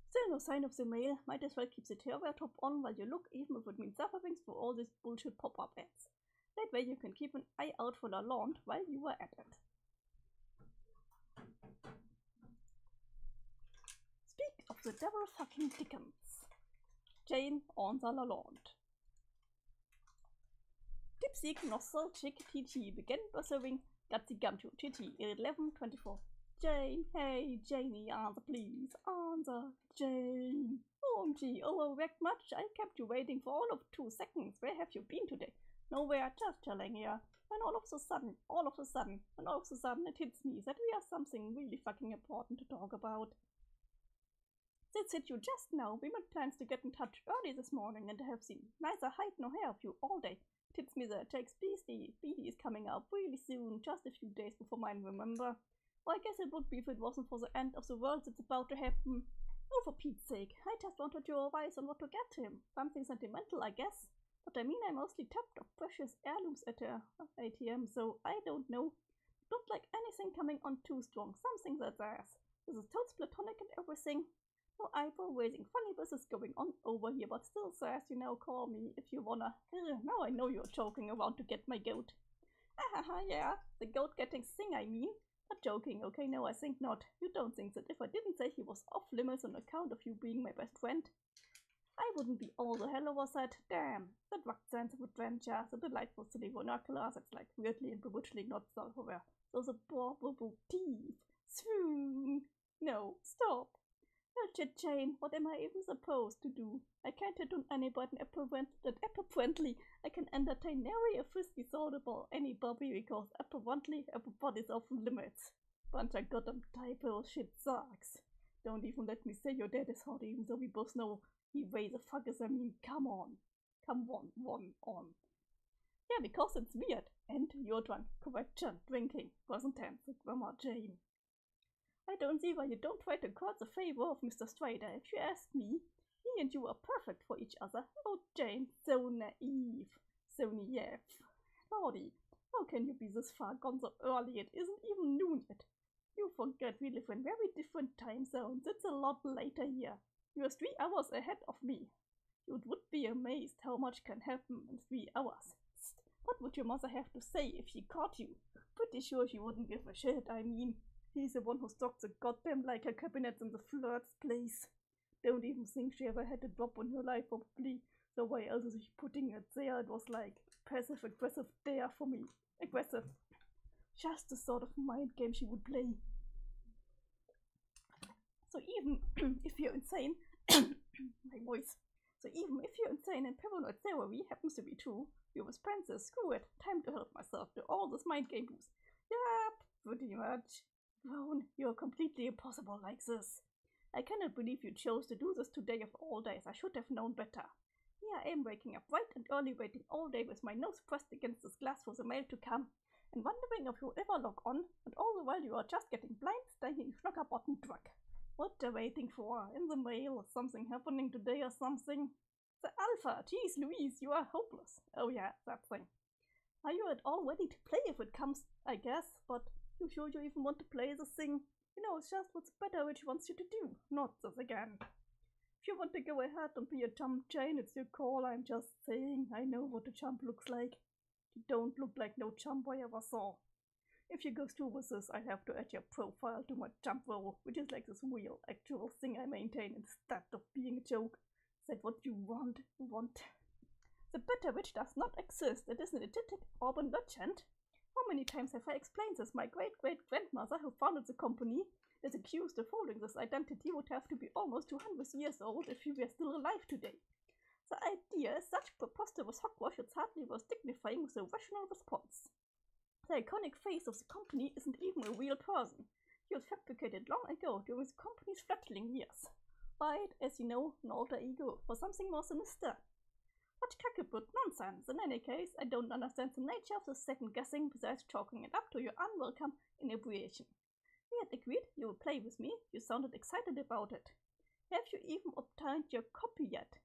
Still no sign of the mail. Might as well keep the terror top on while you look, even if it means suffering for all these bullshit pop-up ads. That way you can keep an eye out for Lalonde while you are at it. Speak of the devil fucking Dickens. Jane on the Lalonde. Tipsy Nostalgic TT began buzzing Gutsy Gumshoe TT 11:24. Jane, hey Janie, answer please, answer, Jane. OMG, overworked much? I kept you waiting for all of 2 seconds. Where have you been today? Nowhere, just chilling here. When all of a sudden, it hits me that we have something really fucking important to talk about. This hit you just now. We made plans to get in touch early this morning and have seen neither hide nor hair of you all day. It hits me that Jake's BD is coming up really soon, just a few days before mine, remember? Well, I guess it would be if it wasn't for the end of the world that's about to happen. Oh, for Pete's sake, I just wanted your advice on what to get him. Something sentimental, I guess. But I mean, I mostly tapped of precious heirlooms at the ATM, so I don't know. Don't like anything coming on too strong. Something that's ass. This is totes platonic and everything. No eyebrow raising funny business going on over here, but still says, you know, call me if you wanna. Now I know you're joking around to get my goat. Ahaha, yeah, the goat getting sing, I mean. I'm joking, okay? No, I think not. You don't think that if I didn't say he was off limits on account of you being my best friend, I wouldn't be all the hell over that. Damn, that rugged sense of adventure, the delightful silly vernacular that's like weirdly and bewitchingly not self-aware. Those adorable teeth. Swoon. No, stop. Oh, shit, Jane, what am I even supposed to do? I can't hit on anybody apparently I can entertain nary a frisky thought anybody because apparently everybody's off limits. Bunch of goddamn typo shit sucks. Don't even let me say your dad is hot even though we both know he way the fuck is. I mean, come on. Come on. Yeah, because it's weird. And you're drunk. Correction. Drinking. Present tense. Grammar, Jane. I don't see why you don't try to court the favor of Mr. Strider. If you ask me, he and you are perfect for each other. Oh, Jane, so naive. So naive. Lordy, how can you be this far gone so early? It isn't even noon yet. You forget we live in very different time zones. It's a lot later here. You're 3 hours ahead of me. You would be amazed how much can happen in 3 hours. What would your mother have to say if she caught you? Pretty sure she wouldn't give a shit. I mean, he's the one who stocked the goddamn Leica cabinets in the flirt's place. Don't even think she ever had a drop on her life, probably. So why else is she putting it there? It was like passive-aggressive dare for me. Aggressive. Just the sort of mind game she would play. So even if you're insane, my voice. So even if you're insane and paranoid theory happens to be true, you was Princess, screw it, time to help myself to all this mind game boost. Yep, pretty much. Ron, you're completely impossible like this. I cannot believe you chose to do this today of all days. I should have known better. Here I am waking up bright and early, waiting all day with my nose pressed against this glass for the mail to come, and wondering if you'll ever log on, and all the while you are just getting blind, standing schnocker button drunk. What are waiting for? In the mail? Something happening today or something? The Alpha! Jeez Louise, you are hopeless. Oh yeah, that thing. Are you at all ready to play if it comes? I guess, but you sure you even want to play this thing? You know, it's just what's better which wants you to do, not this again. If you want to go ahead and be a chump, Jane, it's your call. I'm just saying, I know what a chump looks like. You don't look like no chump I ever saw. If you go through with this, I'll have to add your profile to my jump role, which is like this real, actual thing I maintain instead of being a joke. Is that what you want? The better witch does not exist. It is an idiotic urban legend. How many times have I explained this? My great-great-grandmother, who founded the company, is accused of holding this identity, would have to be almost 200 years old if she were still alive today. The idea is such preposterous hogwash it's hardly worth dignifying with a rational response. The iconic face of the company isn't even a real person. He was fabricated long ago during the company's fledgling years. Right, as you know, an alter ego for something more sinister. What cackabut nonsense! In any case, I don't understand the nature of the second guessing besides chalking it up to your unwelcome inebriation. We had agreed you would play with me. You sounded excited about it. Have you even obtained your copy yet?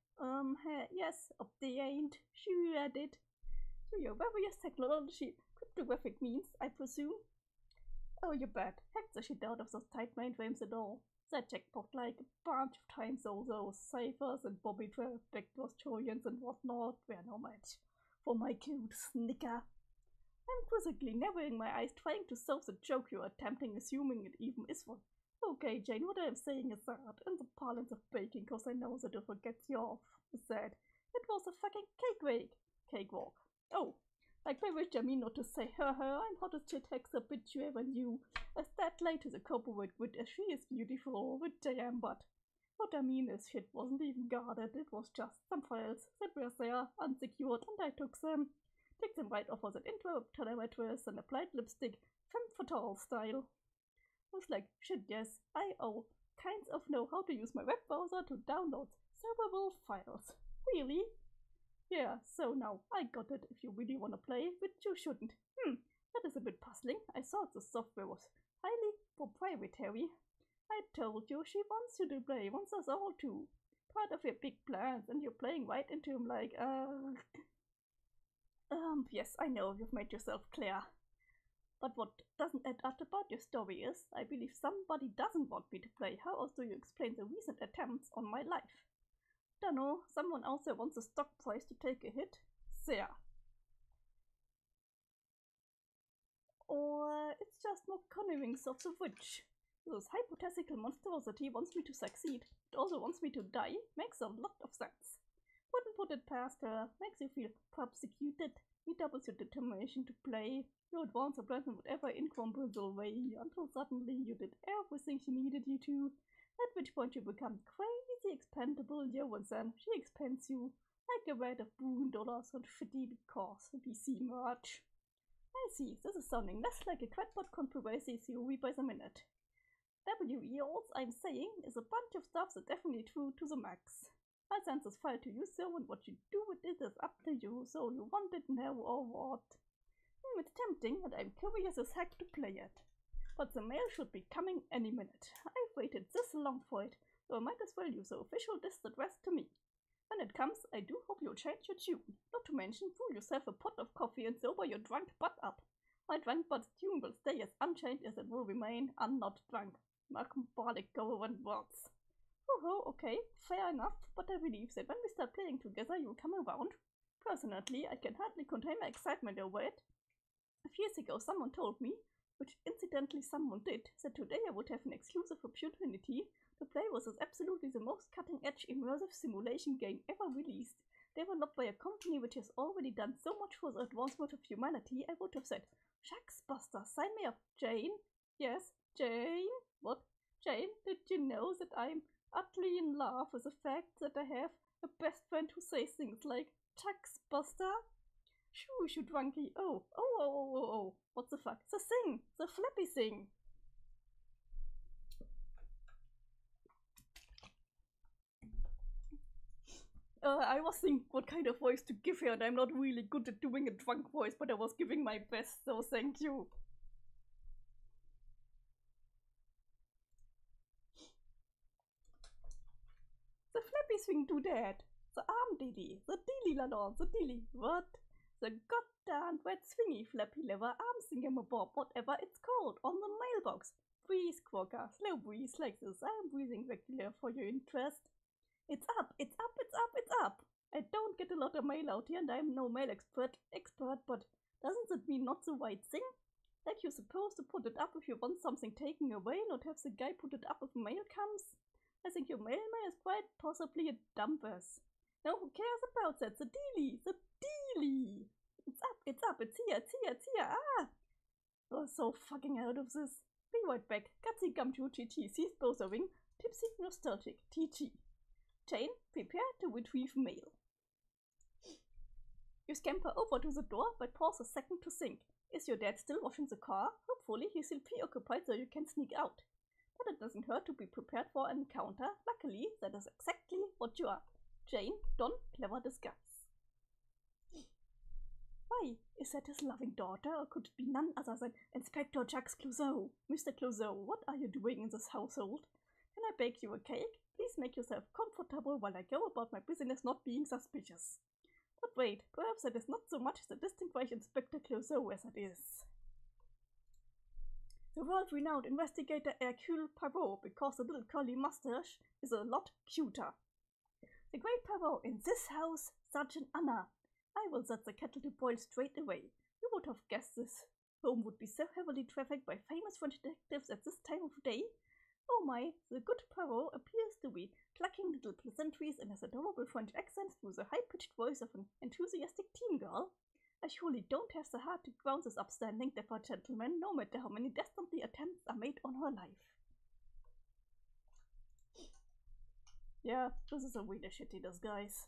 Yes, obtained. Sure I did. So your various technology cryptographic means, I presume? Oh, you bet. Hacked the shit out of those tight mainframes and all. That jackpot like a bunch of times all those ciphers and bobby trap backdoor trojans and whatnot were no match for my cute snicker. I'm quizzically narrowing my eyes trying to solve the joke you're attempting, assuming it even is one. Okay, Jane, what I'm saying is that, in the parlance of baking, cause I know that it forgets you off, is that it was a fucking cakewalk. Oh, like by which I mean not to say, I'm hot as shit hex a bitch you ever knew. As that late is a corporate wit as she is beautiful, which I am, but what I mean is shit wasn't even guarded, it was just some files that were there, unsecured, and I took them right off of that intro telemeters and applied lipstick, femme fatale style. I was like, shit yes, I kinds of know how to use my web browser to download several files. Really? Yeah, so now I got it if you really want to play, but you shouldn't. That is a bit puzzling. I thought the software was highly proprietary. I told you she wants you to play, wants us all to. Part of your big plans, and you're playing right into him like, yes, I know, you've made yourself clear. But what doesn't add up about your story is, I believe somebody doesn't want me to play. How else do you explain the recent attempts on my life? Dunno, someone else there wants a stock price to take a hit? There. Or it's just more conjurings of the witch. This hypothetical monstrosity wants me to succeed, but also wants me to die, makes a lot of sense. Wouldn't put it past her, makes you feel persecuted, redoubles your determination to play, you advance your plans in whatever incomparable way, until suddenly you did everything she needed you to, at which point you become crazy expendable, and then she expends you, like a vat of boon dollars on fitty because VC merch. I see, this is sounding less like a crackpot conspiracy theory by the minute. WE, all I'm saying is a bunch of stuff that's definitely true to the max. My sense is file to you so, and what you do with it is up to you, so you want it now or what. It's tempting, and I'm curious as heck to play it. But the mail should be coming any minute. I've waited this long for it, so I might as well use the official disk address to me. When it comes, I do hope you'll change your tune. Not to mention, fool yourself a pot of coffee and sober your drunk butt up. My drunk butt's tune will stay as unchanged as it will remain not drunk. Mark-symbolic government words. Oh, okay, fair enough, but I believe that when we start playing together, you'll come around. Personally, I can hardly contain my excitement over it. A few years ago, someone told me, which incidentally someone did, that today I would have an exclusive opportunity to play what is absolutely the most cutting-edge immersive simulation game ever released. Developed by a company which has already done so much for the advancement of humanity, I would have said, "Shucks, Buster, sign me up, Jane." Yes, Jane? What? Jane, did you know that I'm utterly in love with the fact that I have a best friend who says things like, "Shucks, Buster"? Shoo, drunky. Oh. What the fuck? The thing! The flappy thing! I was thinking what kind of voice to give her, and I'm not really good at doing a drunk voice, but I was giving my best, so thank you. The flappy thing do that. The arm dilly. The dilly lalon. The dilly. What? The goddamn red swingy flappy lever arm thingamabob, whatever it's called, on the mailbox. Breathe, Quokka. Slow breathe like this. I am breathing regular for your interest. It's up. I don't get a lot of mail out here, and I'm no mail expert, but doesn't it mean not the right thing? Like you're supposed to put it up if you want something taken away, not have the guy put it up if mail comes? I think your mailman is quite possibly a dumpers. Now who cares about that? The dealie! It's up, it's here, ah! Oh, so fucking out of this. Be right back. Gutsy Gumshoe TT sees bozering, tipsy, nostalgic, TT. Jane, prepare to retrieve mail. You scamper over to the door, but pause a second to think. Is your dad still washing the car? Hopefully he's still preoccupied so you can sneak out. But it doesn't hurt to be prepared for an encounter. Luckily, that is exactly what you are. Jane, Don, clever disguise. Why? Is that his loving daughter, or could it be none other than Inspector Jacques Clouseau? Mr. Clouseau, what are you doing in this household? Can I bake you a cake? Please make yourself comfortable while I go about my business not being suspicious. But wait, perhaps that is not so much the distinguished Inspector Clouseau as it is the world-renowned investigator Hercule Poirot, because the little curly mustache is a lot cuter. The great Poirot in this house, Sergeant Anna. I will set the kettle to boil straight away. You would have guessed this home would be so heavily trafficked by famous French detectives at this time of day. Oh my, the good Poirot appears to be clucking little pleasantries in his adorable French accent through the high-pitched voice of an enthusiastic teen girl. I surely don't have the heart to ground this upstanding dapper gentleman, no matter how many dastardly attempts are made on her life. Yeah, this is a really shitty disguise.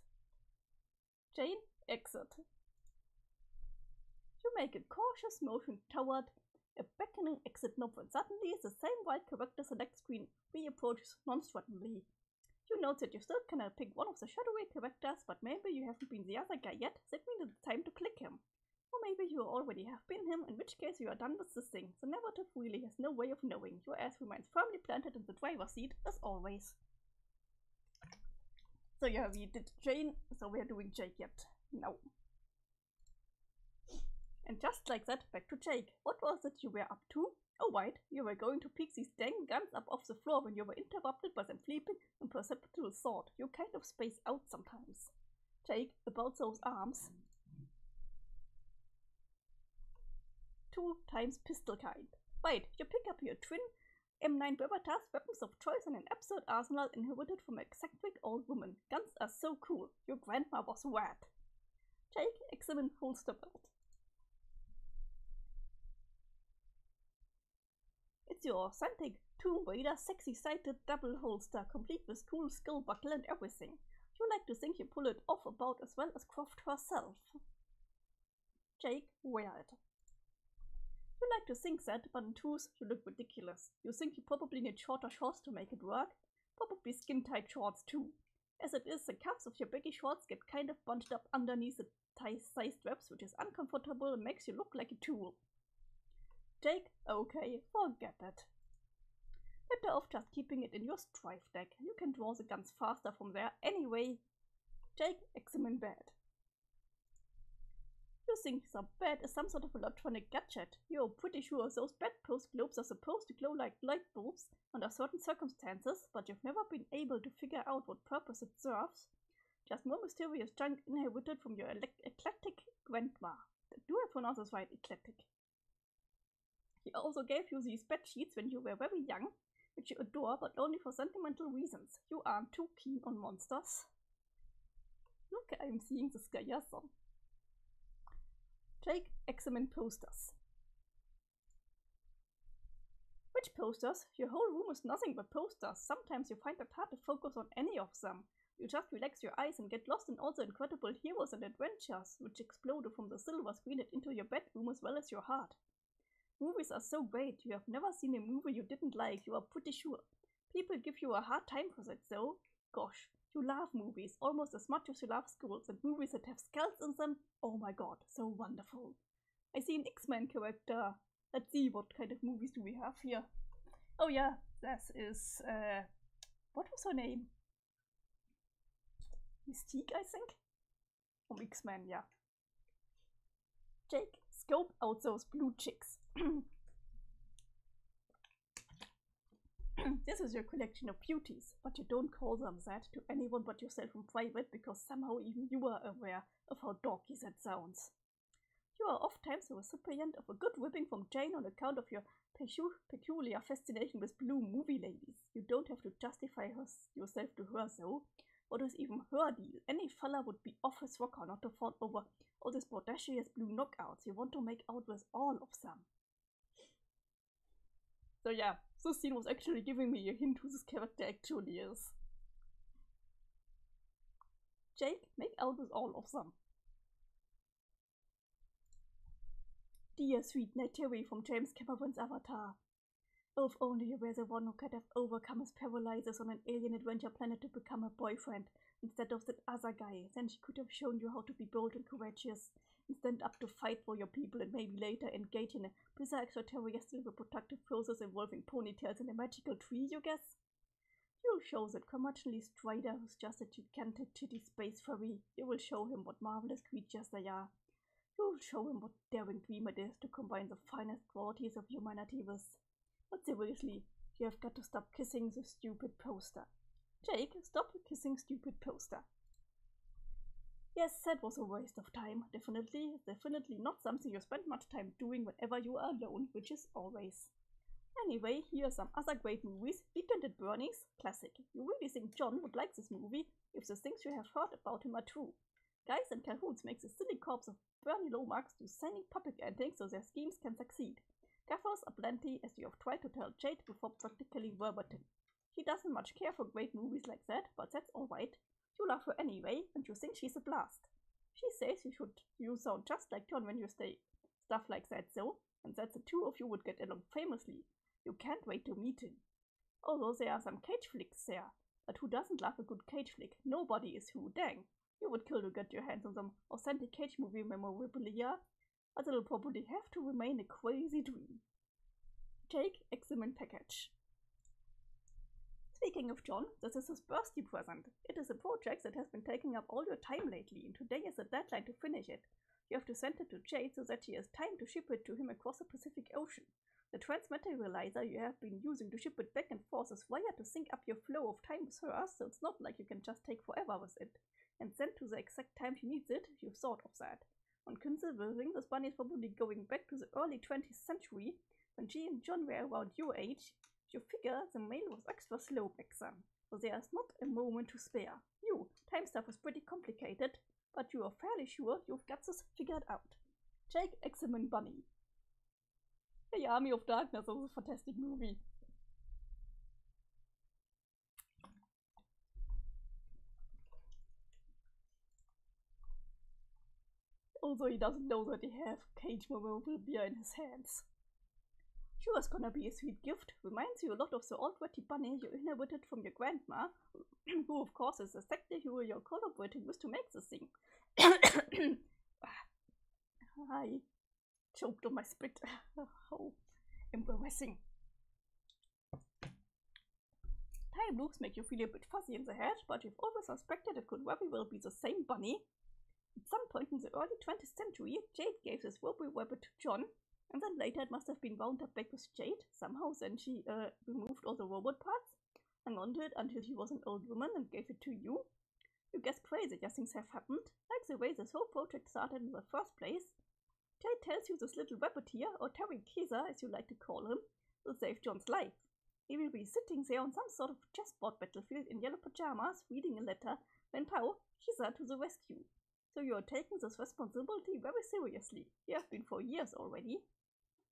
Jane, exit. You make a cautious motion toward a beckoning exit knob, and suddenly the same white character select screen reapproaches non-threateningly. You note that you still cannot pick one of the shadowy characters, but maybe you haven't been the other guy yet. That means it's time to click him. Or maybe you already have been him, in which case you are done with this thing. The narrative really has no way of knowing. Your ass remains firmly planted in the driver's seat, as always. So yeah, we did Jane, so we are doing Jake yet. No. And just like that, back to Jake. What was it you were up to? Oh right, you were going to pick these dang guns up off the floor when you were interrupted by some fleeting imperceptible thought. You kind of space out sometimes. Jake, about those arms. 2 times pistol kind. Wait, you pick up your twin M9 Berbertas, weapons of choice and an absurd arsenal inherited from an eccentric old woman. Guns are so cool. Your grandma was rad. Jake, examine holster belt. It's your authentic Tomb Raider sexy-sided double holster, complete with cool skull buckle and everything. You like to think you pull it off about as well as Croft herself. Jake, wear it. You like to think that, but in truth, you look ridiculous. You think you probably need shorter shorts to make it work. Probably skin-tight shorts too. As it is, the cuffs of your baggy shorts get kind of bunched up underneath the tie-sized straps, which is uncomfortable and makes you look like a tool. Jake, okay, forget it. Better off just keeping it in your strife deck. You can draw the guns faster from there anyway. Jake, examine bed. You think the bed is some sort of electronic gadget. You're pretty sure those bedpost globes are supposed to glow like light bulbs under certain circumstances, but you've never been able to figure out what purpose it serves. Just more mysterious junk inherited from your eclectic grandma. Do I pronounce this right? Eclectic. He also gave you these bed sheets when you were very young, which you adore, but only for sentimental reasons. You aren't too keen on monsters. Look, I'm seeing the sky. Yes. Jake, examine posters. Which posters? Your whole room is nothing but posters. Sometimes you find it hard to focus on any of them. You just relax your eyes and get lost in all the incredible heroes and adventures, which exploded from the silver screen and into your bedroom as well as your heart. Movies are so great. You have never seen a movie you didn't like, you are pretty sure. People give you a hard time for that though. Gosh, you love movies almost as much as you love schools, and movies that have skulls in them. Oh my god, so wonderful. I see an X-Men character. Let's see, what kind of movies do we have here? Oh yeah, this is, what was her name? Mystique, I think? From X-Men, yeah. Jake, scope out those blue chicks. This is your collection of beauties, but you don't call them that to anyone but yourself in private, because somehow even you are aware of how dorky that sounds. You are oftentimes the recipient of a good whipping from Jane on account of your peculiar fascination with blue movie ladies. You don't have to justify yourself to her though. What is even her deal? Any fella would be off his rocker not to fall over all these bodacious blue knockouts. You want to make out with all of them. So yeah, this scene was actually giving me a hint who this character actually is. Jake, make out with all of them. Dear sweet Neytiri from James Cameron's Avatar. Oh, if only you were the one who could have overcome his paralysis on an alien adventure planet to become a boyfriend, instead of that other guy. Then she could have shown you how to be bold and courageous, and stand up to fight for your people, and maybe later engage in a bizarre extraterrestrial reproductive process involving ponytails and a magical tree, you guess? You'll show that curmudgeonly Strider who's just a gigantic chitty space furry. You will show him what marvelous creatures they are. You'll show him what daring dream it is to combine the finest qualities of humanity with. But seriously, you have got to stop kissing the stupid poster. Jake, stop kissing stupid poster. Yes, that was a waste of time, definitely. Definitely not something you spend much time doing whenever you are alone, which is always. Anyway, here are some other great movies. Weekend at Bernie's, classic. You really think John would like this movie if the things you have heard about him are true. Guys and Cahoots makes a silly corpse of Bernie Lomax do signing puppet antics so their schemes can succeed. Gaffers are plenty, as you have tried to tell Jade before practically verbatim. She doesn't much care for great movies like that, but that's alright. You love her anyway, and you think she's a blast. She says you sound just like John when you say stuff like that though, and that the two of you would get along famously. You can't wait to meet him. Although there are some cage flicks there, but who doesn't love a good cage flick? Nobody is who, dang. You would kill to get your hands on some authentic cage movie memorabilia, but it'll probably have to remain a crazy dream. Jake, examine package. Speaking of John, this is his birthday present. It is a project that has been taking up all your time lately, and today is the deadline to finish it. You have to send it to Jade so that she has time to ship it to him across the Pacific Ocean. The transmaterializer you have been using to ship it back and forth is wired to sync up your flow of time with hers, so it's not like you can just take forever with it and send to the exact time she needs it. You've thought of that. On considering this bunny is probably going back to the early 20th century, when she and John were around your age, you figure the mail was extra slow back then, so there is not a moment to spare. Time stuff is pretty complicated, but you are fairly sure you've got this figured out. Jake, Examine Bunny. The Army of Darkness is a fantastic movie. Also, he doesn't know that he has cage removal beer in his hands. Sure, it's gonna be a sweet gift. Reminds you a lot of the old ratty bunny you inherited from your grandma, who of course is exactly who you're collaborating with to make this thing. I choked on my spit. How embarrassing. Time loops make you feel a bit fuzzy in the head, but you've always suspected it could very well be the same bunny. At some point in the early 20th century, Jade gave this wobbly rabbit to John, and then later it must have been wound up back with Jade. Somehow then she removed all the robot parts, hung onto it until she was an old woman and gave it to you. You guess crazier things have happened, like the way this whole project started in the first place. Jade tells you this little rabbit here, or Terry Kaiser as you like to call him, will save John's life. He will be sitting there on some sort of chessboard battlefield in yellow pajamas, reading a letter, when pow, Kaiser to the rescue. So you are taking this responsibility very seriously. You have been for years already.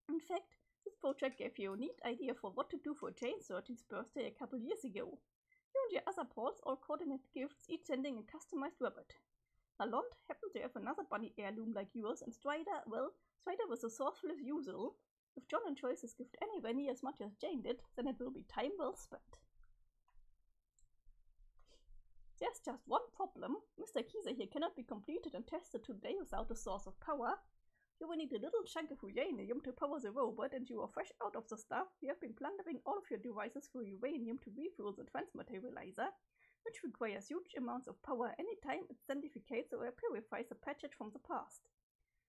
In fact, this project gave you a neat idea for what to do for Jane's 13th birthday a couple years ago. You and your other pals all coordinate gifts, each sending a customized rabbit. Lalonde happened to have another bunny heirloom like yours, and Strider, well, Strider was as thoughtful as usual. If John enjoys his gift anywhere near as much as Jane did, then it will be time well spent. There's just one problem. Mr. Kaiser here cannot be completed and tested today without a source of power. You will need a little chunk of uranium to power the robot, and you are fresh out of the stuff. You have been plundering all of your devices for uranium to refuel the transmaterializer, which requires huge amounts of power anytime it sandificates or purifies a packet from the past.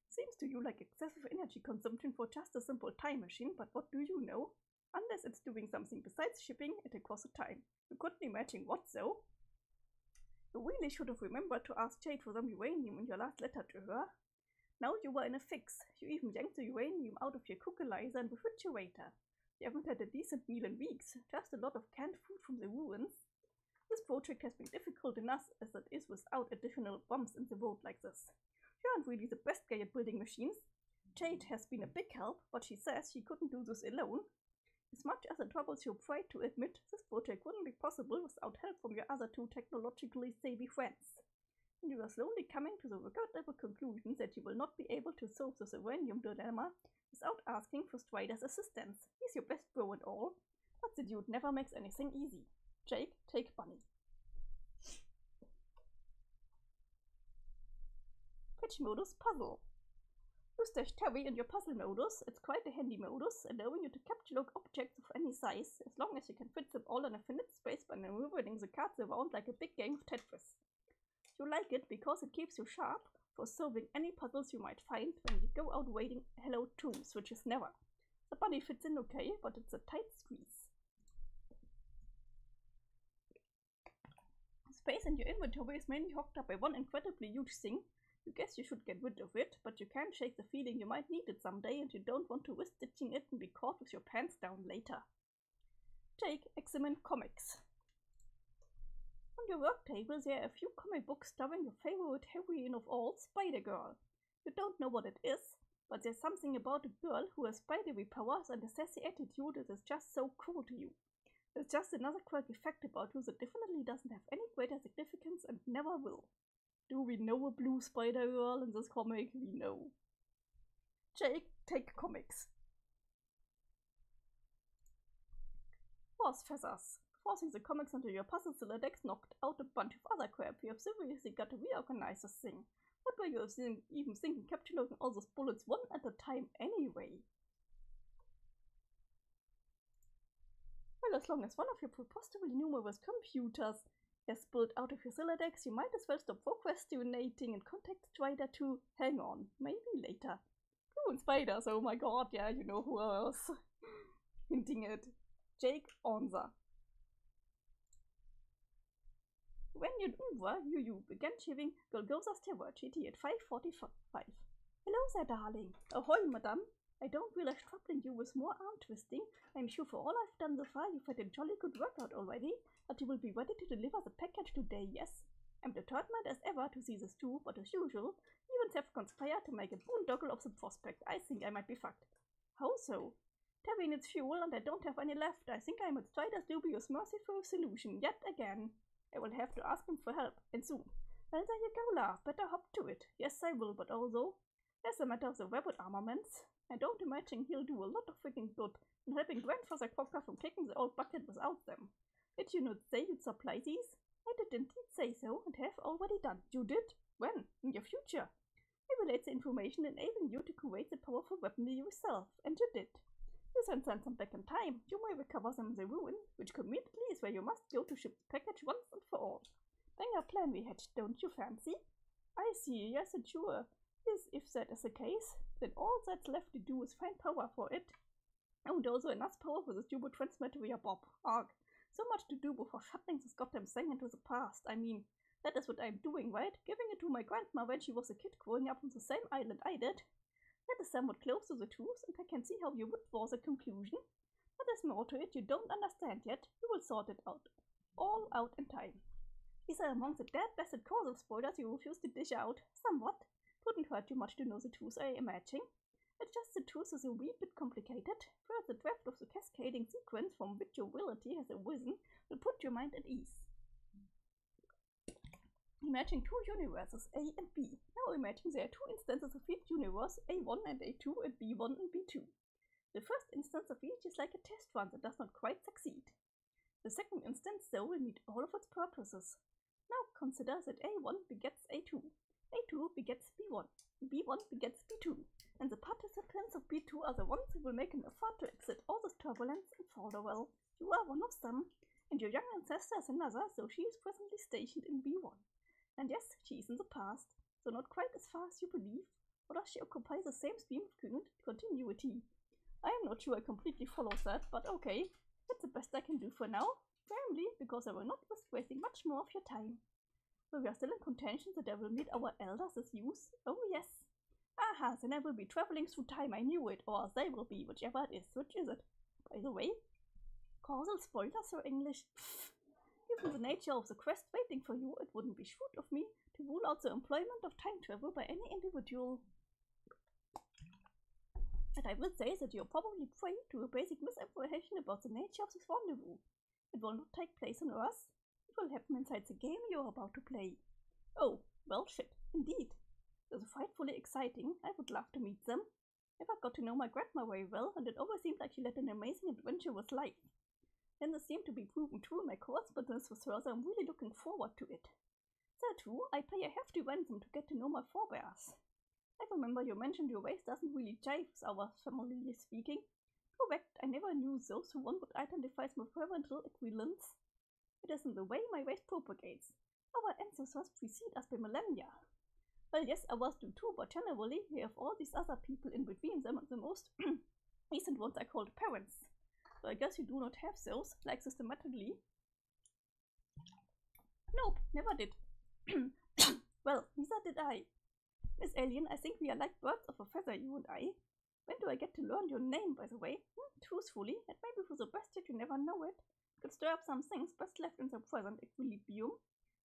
Seems to you like excessive energy consumption for just a simple time machine, but what do you know? Unless it's doing something besides shipping it across the time. You couldn't imagine what though. You really should have remembered to ask Jade for some uranium in your last letter to her. Now you were in a fix. You even yanked the uranium out of your cookalizer and refrigerator. You haven't had a decent meal in weeks, just a lot of canned food from the ruins. This project has been difficult enough as it is without additional bumps in the road like this. You aren't really the best guy at building machines. Jade has been a big help, but she says she couldn't do this alone. As much as it troubles your pride to admit, this project wouldn't be possible without help from your other two technologically savvy friends. And you are slowly coming to the regrettable conclusion that you will not be able to solve this uranium dilemma without asking for Strider's assistance. He's your best bro and all, but the dude never makes anything easy. Jake, take Bunny. Pitch modus puzzle. You stash Terry in your puzzle modus. It's quite a handy modus, allowing you to capture log objects of any size, as long as you can fit them all in a finite space by maneuvering the cards around like a big game of Tetris. You like it because it keeps you sharp for solving any puzzles you might find when you go out raiding Hello Tombs, which is never. The bunny fits in okay, but it's a tight squeeze. Space in your inventory is mainly hogged up by one incredibly huge thing. You guess you should get rid of it, but you can't shake the feeling you might need it someday, and you don't want to risk ditching it and be caught with your pants down later. Jake, examine comics. On your work table there are a few comic books starring your favorite heroine of all, Spider-Girl. You don't know what it is, but there's something about a girl who has spidery powers and a sassy attitude that is just so cool to you. There's just another quirky fact about you that definitely doesn't have any greater significance and never will. Do we know a blue Spider-Girl in this comic? We know. Jake, take comics. Horse feathers. Forcing the comics into your puzzle Siladex knocked out a bunch of other crap. You have seriously got to reorganize this thing. What were you even thinking capturing all those bullets one at a time anyway? Well, as long as one of your preposterously numerous computers has spilled out of your Siladex, you might as well stop procrastinating and contact Strider to hang on, maybe later. Blue and spiders, oh my god, yeah, you know who else. Hinting at Jake Onza. When you began achieving Golgotha's Terror GT at 5:45. Hello there, darling. Ahoy, madame. I don't realize troubling you with more arm twisting. I'm sure for all I've done so far, you've had a jolly good workout already, but you will be ready to deliver the package today, yes? I'm determined as ever to see this too, but as usual, events have conspired to make a boondoggle of the prospect. I think I might be fucked. How so? Terry needs fuel and I don't have any left. I think I must try this dubious merciful solution yet again. I will have to ask him for help, and soon. Well, there you go, love. Better hop to it. Yes, I will, but also, as a matter of the weapon armaments, I don't imagine he'll do a lot of freaking good in helping Grandfather Crocker from kicking the old bucket without them. Did you not say you'd supply these? I did indeed say so, and have already done. You did? When? In your future. I relate the information enabling you to create the powerful weaponry yourself, and you did. You can send them back in time. You may recover them in the ruin, which conveniently is where you must go to ship the package once and for all. Then your plan we hatched, don't you fancy? I see, yes and sure. Yes, if that is the case, then all that's left to do is find power for it. And also enough power for this stupid transmitter via Bob. Arg. So much to do before shuttling this goddamn thing into the past. I mean, that is what I'm doing, right? Giving it to my grandma when she was a kid growing up on the same island I did. That is somewhat close to the truth, and I can see how you would draw the conclusion. But there's more to it you don't understand yet. You will sort it out. All out in time. These are among the dead blasted causal spoilers you refuse to dish out. Somewhat. Wouldn't hurt you much to know the truth, I imagine. It's just the truth is a wee bit complicated. First, the draft of the cascading sequence from which your ability has arisen will put your mind at ease. Imagine two universes, A and B. Now imagine there are two instances of each universe, A1 and A2 and B1 and B2. The first instance of each is like a test run that does not quite succeed. The second instance, though, will meet all of its purposes. Now consider that A1 begets A2. A2 begets B1. B1 begets B2. And the participants of B2 are the ones who will make an effort to exit all this turbulence and follow well. You are one of them, and your young ancestor is another, so she is presently stationed in B1. And yes, she is in the past, so not quite as far as you believe, or does she occupy the same stream of continuity? I am not sure I completely follow that, but okay, that's the best I can do for now, primarily because I will not risk wasting much more of your time. So we are still in contention that I will meet our elders as youth? Oh yes. Aha, then I will be traveling through time, I knew it, or they will be, whichever it is. Which is it? By the way, causal spoilers or English? Given the nature of the quest waiting for you, it wouldn't be shrewd of me to rule out the employment of time travel by any individual. And I will say that you're probably prey to a basic misapprehension about the nature of this rendezvous. It will not take place on Earth. It will happen inside the game you're about to play. Oh, well shit, indeed. This is frightfully exciting. I would love to meet them. Never got to know my grandma very well, and it always seemed like she led an amazing adventurous life. Then this seemed to be proven true in my correspondence with her, so I'm really looking forward to it. So too, I pay a hefty ransom to get to know my forebears. I remember you mentioned your race doesn't really jive with our family speaking. Correct, I never knew those who one would identify as my parental equivalents. It is in the way my race propagates. Our ancestors precede us by millennia. Well, yes, ours do too, but generally we have all these other people in between them, and the most recent ones are called parents. So I guess you do not have those, like systematically. Nope, never did. Well, neither did I. Miss Alien, I think we are like birds of a feather, you and I. When do I get to learn your name, by the way? Truthfully, it may be for the best that you never know it. Could stir up some things best left in the present equilibrium.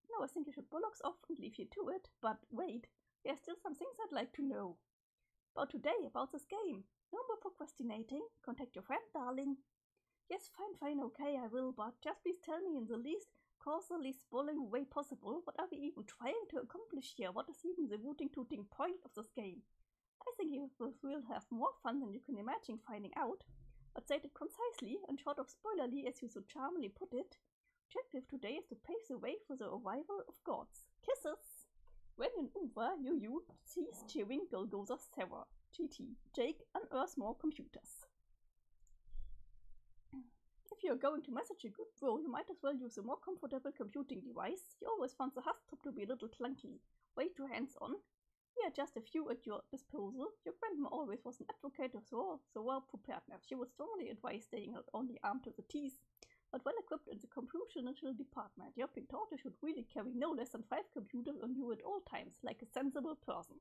Now I think you should bollocks off and leave you to it. But wait, there are still some things I'd like to know. About today, about this game. No more procrastinating. Contact your friend, darling. Yes, fine, okay, I will, but just please tell me in the least causally spoiling way possible, what are we even trying to accomplish here? What is even the rooting-tooting point of this game? I think you will have more fun than you can imagine finding out. But stated concisely and short of spoilerly, as you so charmingly put it, objective today is to pave the way for the arrival of gods. Kisses! When in Uber, you cease cheering Golgotha Sarah. GT. Jake, unearth more computers. If you're going to message a good bro, you might as well use a more comfortable computing device. You always found the desktop to be a little clunky, way too hands-on. Here are just a few at your disposal. Your grandma always was an advocate of the well-preparedness. She would strongly advise staying not only armed to the teeth, but well-equipped in the computational department. Your pink daughter should really carry no less than 5 computers on you at all times, like a sensible person.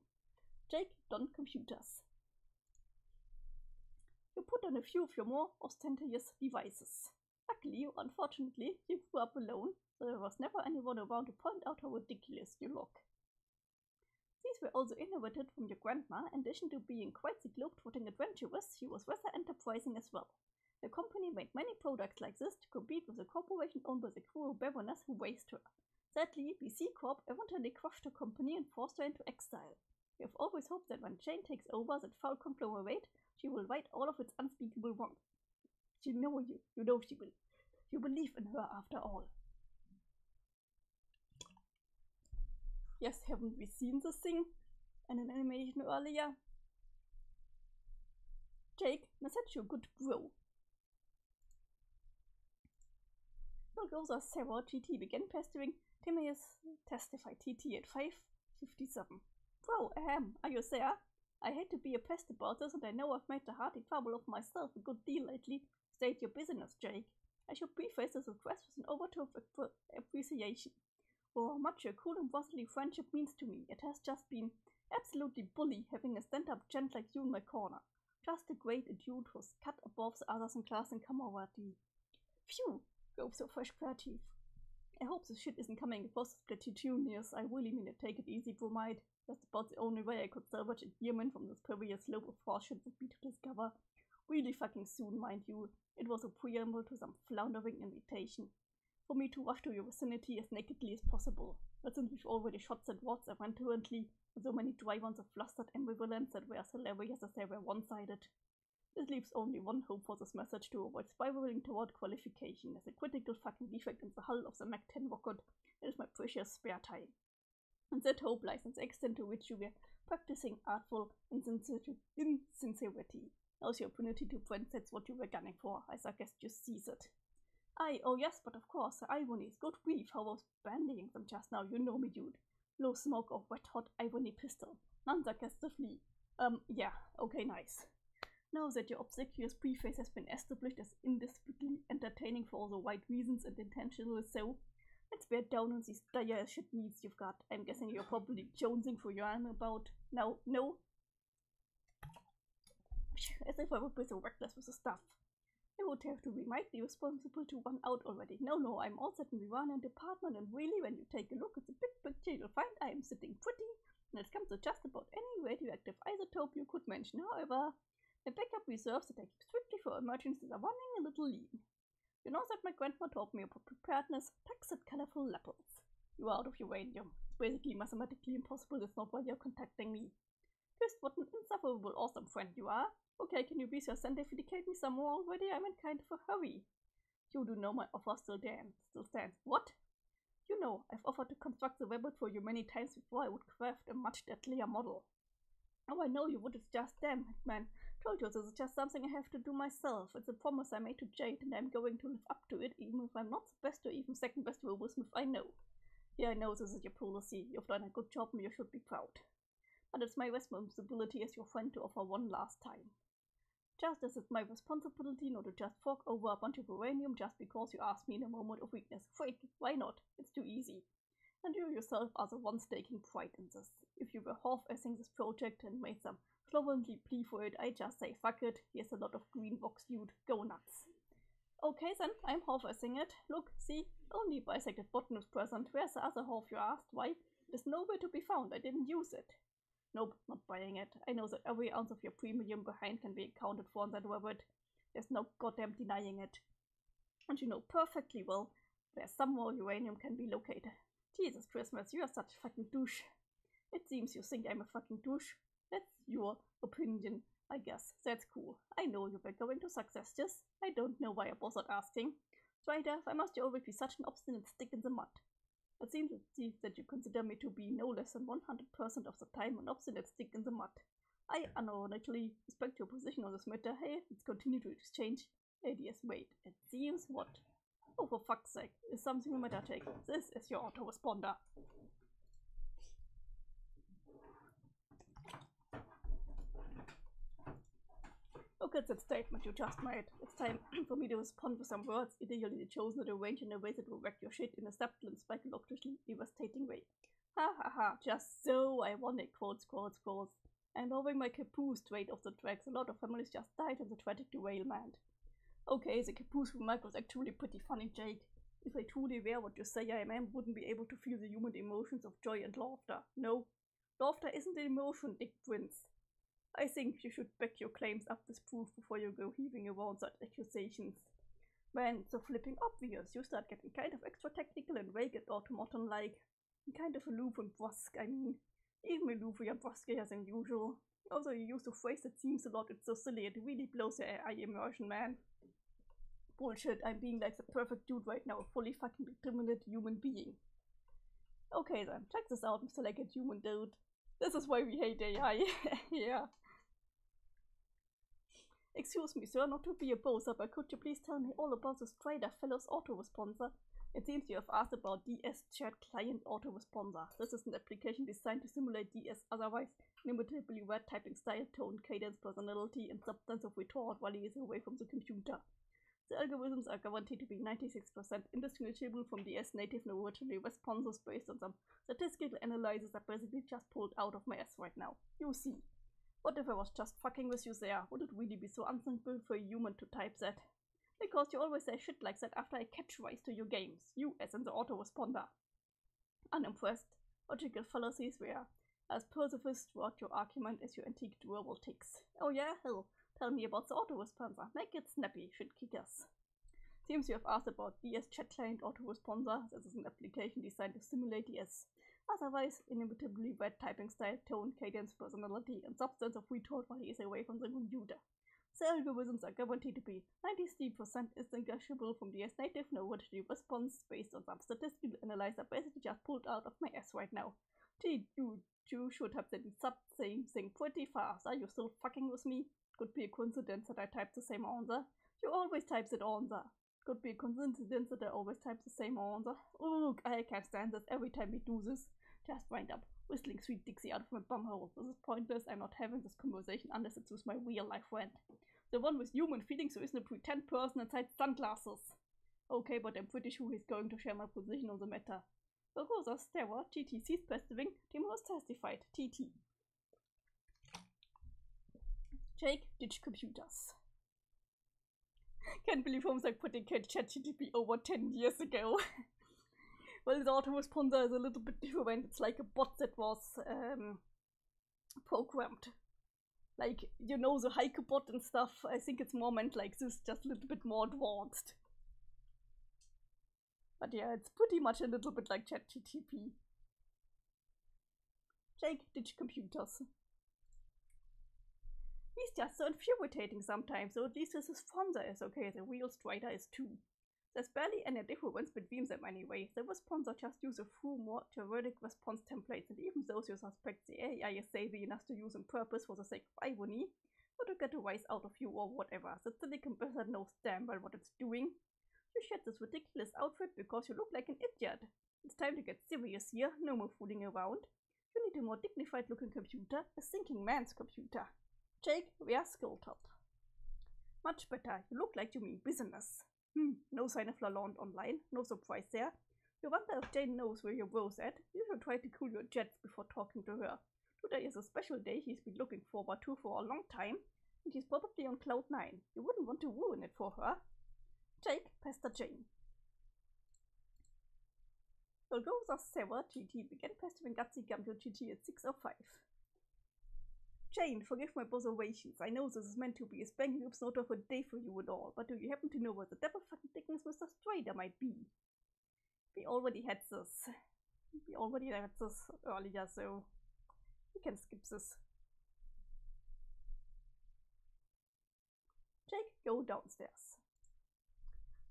Jake donned computers. You put on a few of your more ostentatious devices. Luckily or unfortunately, you grew up alone, so there was never anyone around to point out how ridiculous you look. These were also inherited from your grandma. In addition to being quite the globe-trotting adventuress, she was rather enterprising as well. The company made many products like this to compete with the corporation owned by the cruel baroness who raised her. Sadly, the C Corp eventually crushed her company and forced her into exile. We have always hoped that when Jane takes over that foul conglomerate, she will right all of its unspeakable wrong. She knows you. You know she will. You believe in her after all. Yes, haven't we seen this thing in an animation earlier? Jake, now such a good bro. Golgotha Sarah TT began pestering Timaeus testified TT at 5:57. Bro, are you there? I hate to be a pest about this, and I know I've made the hearty trouble of myself a good deal lately. State your business, Jake. I should preface this request with an overtone of appreciation. For how much your cool and brotherly friendship means to me, it has just been absolutely bully having a stand-up gent like you in my corner. Just a great dude who's cut above the others in class and camaraderie. Phew, go so fresh creative. I hope this shit isn't coming across as platitudinous. I really mean to take it easy, bromide. That's about the only way I could salvage endearment from this previous slope of horseshit would be to discover. Really fucking soon, mind you. It was a preamble to some floundering invitation. For me to rush to your vicinity as nakedly as possible. But since we've already shot St. Watts eventually, with so many dry ones of flustered ambivalence that were as hilarious as they were one-sided. This leaves only one hope for this message: to avoid spiraling toward qualification as a critical fucking defect in the hull of the Mach-10 rocket. It is my precious spare time. And that hope lies in the extent to which you were practicing artful insincerity. Now's your opportunity to print that's what you were gunning for. I suggest you seize it. Oh yes, but of course, the irony is good grief. How was bandying them just now? You know me, dude. Low smoke or wet hot irony pistol. None sarcastically. Yeah, okay, nice. Now that your obsequious preface has been established as indisputably entertaining for all the right reasons and intentionally so, let's bear down on these dire shit needs you've got. I'm guessing you're probably jonesing for your arm about. Now, no? As if I would be so reckless with the stuff. I would have to be mightily responsible to run out already. No, I'm all set in the running department, and really, when you take a look at the big picture, you'll find I am sitting pretty when it comes to just about any radioactive isotope you could mention. However, the backup reserves that I keep strictly for emergencies are running a little lean. You know that my grandma taught me about preparedness, tax at colorful levels. You are out of uranium. It's basically mathematically impossible, that's not why you're contacting me. Twist, what an insufferable awesome friend you are. Okay, can you be so scientificate me some more already? I'm in kind of a hurry. You do know my offer still stands. What? You know, I've offered to construct the weapon for you many times before I would craft a much deadlier model. Oh, I know you would. It's just damn, man. Told you this is just something I have to do myself. It's a promise I made to Jade, and I'm going to live up to it, even if I'm not the best or even second best robosmith I know. Yeah, I know this is your policy. You've done a good job and you should be proud. But it's my responsibility as your friend to offer one last time. Just as it's my responsibility not to just fork over a bunch of uranium just because you asked me in a moment of weakness. Freak, why not? It's too easy. And you yourself are the ones taking pride in this. If you were half-assing this project and made some slovenly plea for it, I just say fuck it, here's a lot of green box, dude, go nuts. Okay then, I'm half-assing it. Look, see, only bisected button is present. Where's the other half, you asked? Why? There's nowhere to be found, I didn't use it. Nope, not buying it. I know that every ounce of your premium behind can be accounted for in that rabbit. There's no goddamn denying it. And you know perfectly well where some more uranium can be located. Jesus Christmas, you are such a fucking douche. It seems you think I'm a fucking douche. That's your opinion, I guess. That's cool. I know you were going to success this. I don't know why I bothered asking. Strider, why must you always be such an obstinate stick in the mud? It seems that you consider me to be no less than 100% of the time an obstinate stick in the mud. I unironically respect your position on this matter. Hey, let's continue to exchange ideas. Wait, it seems what? Oh, for fuck's sake, is something we better take. This is your autoresponder. Look at that statement you just made. It's time for me to respond with some words, ideally chosen and arranged in a way that will wreck your shit in a subtle and psychologically devastating way. Ha ha ha, just so ironic, quotes. And lowering my caboose straight off the tracks, a lot of families just died in the tragic derailment. Okay, the caboose remark was actually pretty funny, Jake. If I truly were what you say I am, wouldn't be able to feel the human emotions of joy and laughter. No, laughter isn't an emotion, Dick Prince. I think you should back your claims up with proof before you go heaving around such accusations. When it's so flipping obvious, you start getting kind of extra technical and vague and automaton-like. Kind of aloof and brusque, I mean. Even aloofer and brusquer than usual. Also, you use a phrase that seems a lot, it's so silly, it really blows your eye immersion, man. Bullshit, I'm being like the perfect dude right now, a fully fucking determined human being. Okay then, check this out, Mr. Legged Human Dude. This is why we hate AI. Yeah. Excuse me, sir, not to be a poser, but could you please tell me all about the Strider Fellows autoresponsor? It seems you have asked about DS Chat Client Autoresponder. This is an application designed to simulate DS, otherwise inimitably word typing style, tone, cadence, personality, and substance of retort while he is away from the computer. The algorithms are guaranteed to be 96% indistinguishable from DS native neurotically responses based on some statistical analysis that basically just pulled out of my ass right now. You see. What if I was just fucking with you there? Would it really be so unsimple for a human to type that? Because you always say shit like that after I catch rise to your games. You as in the autoresponder. Unimpressed. Logical fallacies were as persiflage throughout your argument as your antique durable ticks. Oh yeah? Hell. Tell me about the autoresponder. Make it snappy, shit kickers. Seems you have asked about DS Chat Client Autoresponder. This is an application designed to simulate DS. Otherwise, inimitably word typing style, tone, cadence, personality, and substance of retort while he is away from the computer. The algorithms are guaranteed to be 93% indistinguishable from DS native neurotically response based on some statistical analyzer basically just pulled out of my ass right now. Gee, you should have said the same thing pretty fast. Are you still fucking with me? Could be a coincidence that I typed the same answer. You always type the answer. Could be a coincidence that I always type the same answer. Ugh, I can't stand this every time we do this. Just wind up whistling Sweet Dixie out of my bumhole. This is pointless. I'm not having this conversation unless it's with my real life friend. The one with human feelings who isn't a pretend person inside sunglasses. Okay, but I'm pretty sure he's going to share my position on the matter. Rosa Stera, TT sees pestering, Tim was testified, TT. Jake, ditch computers. Can't believe Homestuck put in ChatGPT over 10 years ago. Well, the autoresponder is a little bit different. It's like a bot that was programmed. Like, you know, the haiku bot and stuff. I think it's more meant like this, just a little bit more advanced. But yeah, it's pretty much a little bit like ChatGPT. Jake, ditch computers. He's just so infuriating sometimes, so at least his sponsor is okay, the real Strider is too. There's barely any difference between them anyway. The responder just use a few more theoretic response templates, and even those you suspect the AI is savvy enough to use on purpose for the sake of irony, or to get a rise out of you or whatever. The silly computer knows damn well what it's doing. You shed this ridiculous outfit because you look like an idiot. It's time to get serious here, no more fooling around. You need a more dignified looking computer, a thinking man's computer. Jake, wear Skilltop. Much better, you look like you mean business. No sign of Lalonde online, no surprise there. You wonder if Jane knows where your bro's at. You should try to cool your jets before talking to her. Today is a special day he's been looking forward to for a long time, and he's probably on cloud 9. You wouldn't want to ruin it for her. Jake, pester Jane. Golgotha Sarah, GT began pestering Gutsy Gum to GT at 6:05. Jane, forgive my observations. I know this is meant to be a spanking up sort of a day for you and all, but do you happen to know where the devil fucking thickness Mr. Strider might be? We already had this. Earlier, so we can skip this. Jake, go downstairs.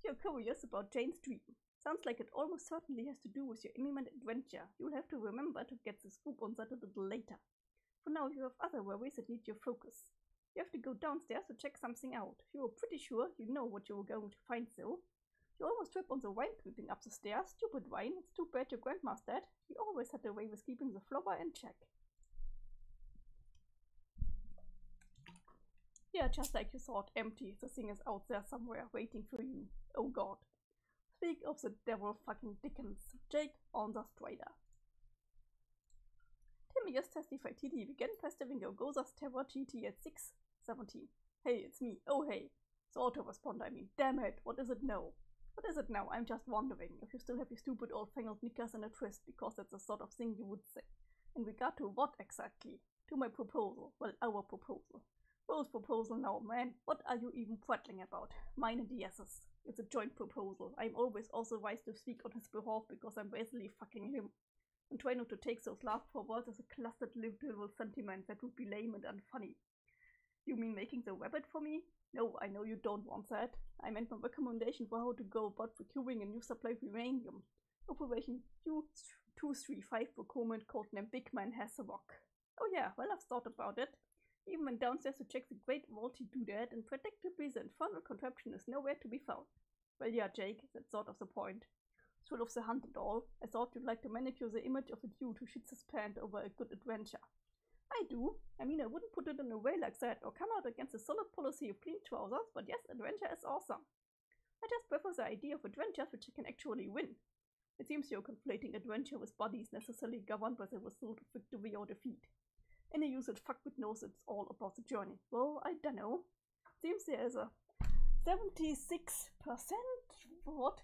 You're curious about Jane's dream. Sounds like it almost certainly has to do with your imminent adventure. You'll have to remember to get the scoop on that a little later. For now, you have other worries that need your focus. You have to go downstairs to check something out. You were pretty sure you know what you were going to find, though. You almost trip on the wine creeping up the stairs. Stupid wine. It's too bad your grandma's dead. He always had a way with keeping the floor in check. Yeah, just like you thought, empty. The thing is out there somewhere, waiting for you. Oh god. Speak of the devil fucking Dickens. Jake on the Strider. Timmy just testified TD began pestering your Goza's Terror GT at 6:17. Hey, it's me. Oh, hey. So auto-respond, I mean. Damn it, what is it now? What is it now? I'm just wondering if you still have your stupid old-fangled knickers and a twist, because that's the sort of thing you would say. In regard to what exactly? To my proposal. Well, our proposal. Rose proposal now, man. What are you even prattling about? Mine and DS's. It's a joint proposal. I'm always authorized to speak on his behalf because I'm basically fucking him. And try not to take those last 4 words as a clustered liberal sentiment that would be lame and unfunny. You mean making the rabbit for me? No, I know you don't want that. I meant my recommendation for how to go about procuring a new supply of uranium. Operation U-235 procurement codename Big Man has a rock. Oh yeah, well I've thought about it. Even went downstairs to check the great vaulty doodad, and predictably the infernal contraption is nowhere to be found. Well yeah, Jake, that's sort of the point. Thrill of the hunt and all. I thought you'd like to manicure the image of a dude who shits his pants over a good adventure. I do. I mean, I wouldn't put it in a way like that or come out against the solid policy of clean trousers, but yes, adventure is awesome. I just prefer the idea of adventures which I can actually win. It seems you're conflating adventure with bodies necessarily governed by the result of victory or defeat. Any user fuckwit knows it's all about the journey. Well, I dunno. Seems there is a 76% what?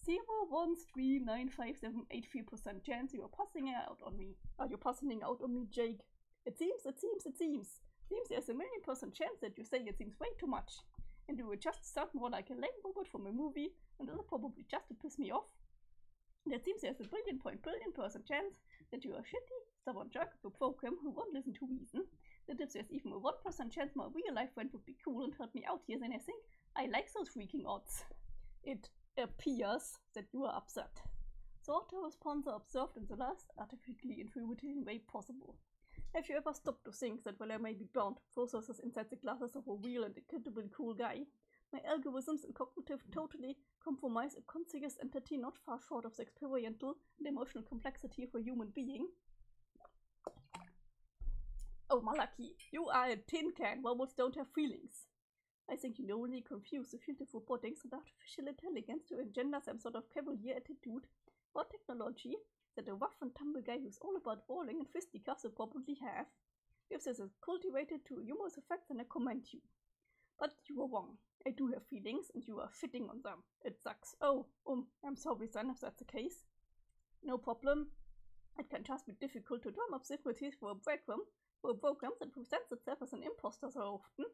0.1395783% chance you are passing out on me. Are you passing out on me, Jake? It seems there's a 1,000,000% chance that you say it seems way too much. And you will just sound more like a lame robot from a movie, and that's probably just to piss me off. And it seems there's a billion% chance that you are a shitty, stubborn jerk of a program who won't listen to reason. That if there's even a 1% chance my real life friend would be cool and help me out here, then I think I like those freaking odds. It appears that you are upset. So auto-response are observed in the last artificially infuriating way possible. Have you ever stopped to think that while I may be bound to processes inside the glasses of a real and incredible cool guy, my algorithms and cognitive totally compromise a conscious entity not far short of the experiential and emotional complexity of a human being? Oh, Malaki, you are a tin can, robots don't have feelings. I think you only confuse the field of robotics and artificial intelligence to engender some sort of cavalier attitude or technology that a rough and tumble guy who's all about brawling and fisticuffs will probably have. If this is cultivated to humorous effect, then I commend you. But you are wrong. I do have feelings, and you are fitting on them. It sucks. Oh, I'm sorry, son, if that's the case. No problem. It can just be difficult to drum up sympathies for a program that presents itself as an imposter so often.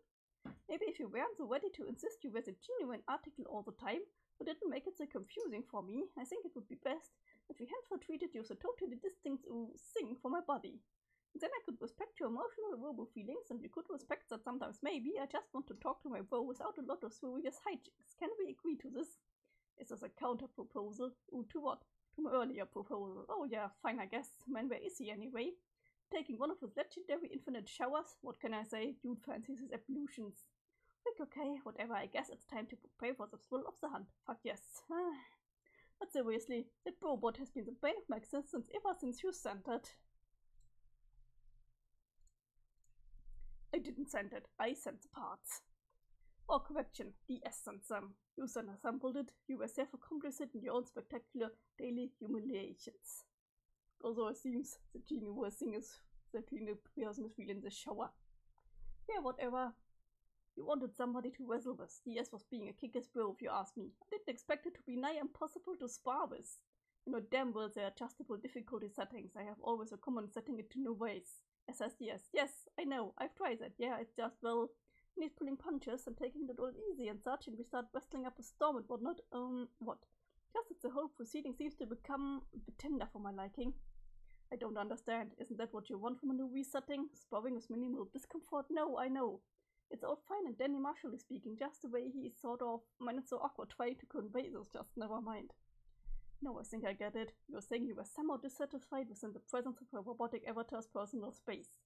Maybe if you weren't so ready to insist you read a genuine article all the time, but didn't make it so confusing for me, I think it would be best if we henceforth treated you as a totally distinct thing from my body. And then I could respect your emotional robo feelings, and you could respect that sometimes maybe I just want to talk to my bro without a lot of serious hijinks. Can we agree to this? Is this a counter-proposal? To what? To my earlier proposal. Oh yeah, fine I guess. Man, where is he anyway? Taking one of his legendary infinite showers? What can I say? Dude fancies his evolutions. Like, okay, whatever, I guess it's time to prepare for the thrill of the hunt. Fuck yes. But seriously, that robot has been the bane of my existence ever since you sent it. I didn't send it, I sent the parts. Or correction, DS sent them. You then assembled it, you were therefore complicit in your own spectacular daily humiliations. Also it seems the genie worst thing is the cleaner person is feeling the shower. Yeah, whatever. You wanted somebody to wrestle with. DS was being a kick-ass bro if you ask me. I didn't expect it to be nigh impossible to spar with. You know damn well there are adjustable difficulty settings. I have always recommended setting it to no ways. SSDS. Yes, I know, I've tried that. Yeah, it's just, well, you need pulling punches and taking it all easy and such, and we start wrestling up a storm and whatnot. What? Just that the whole proceeding seems to become a bit tender for my liking. I don't understand. Isn't that what you want from a new resetting? Sparring with minimal discomfort? No, I know. It's all fine and Danny Marshall is speaking, just the way he's sort of, it's so awkward trying to convey this, just never mind. No, I think I get it. You're saying you were somehow dissatisfied within the presence of a robotic avatar's personal space.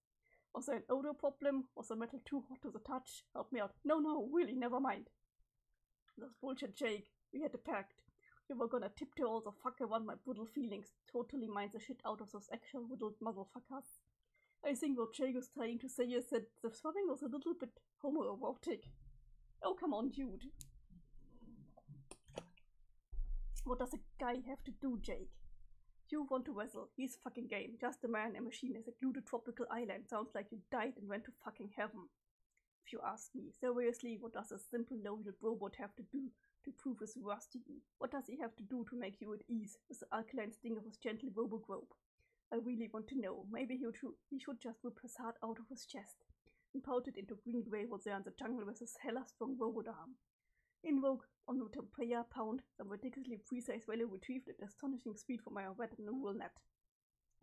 Was there an odor problem? Was the metal too hot to the touch? Help me out. No, really, never mind. That's bullshit, Jake. We had a pact. You were gonna tiptoe all the fuck around my brutal feelings, totally mind the shit out of those actual riddled motherfuckers. I think what Jake was trying to say is that the swapping was a little bit homoerotic. Oh, come on, dude. What does a guy have to do, Jake? You want to wrestle. He's fucking game. Just a man and machine is a glued tropical island. Sounds like you died and went to fucking heaven. If you ask me, seriously, what does a simple loaded robot have to do to prove his worth to you? What does he have to do to make you at ease with the alkaline sting of his gentle robo-grope? I really want to know. Maybe he should just rip his heart out of his chest and pout it into green gravel there in the jungle with his hella strong robot arm. Invoke onomatopoeia pound some ridiculously precise value retrieved at astonishing speed from my wet neural net.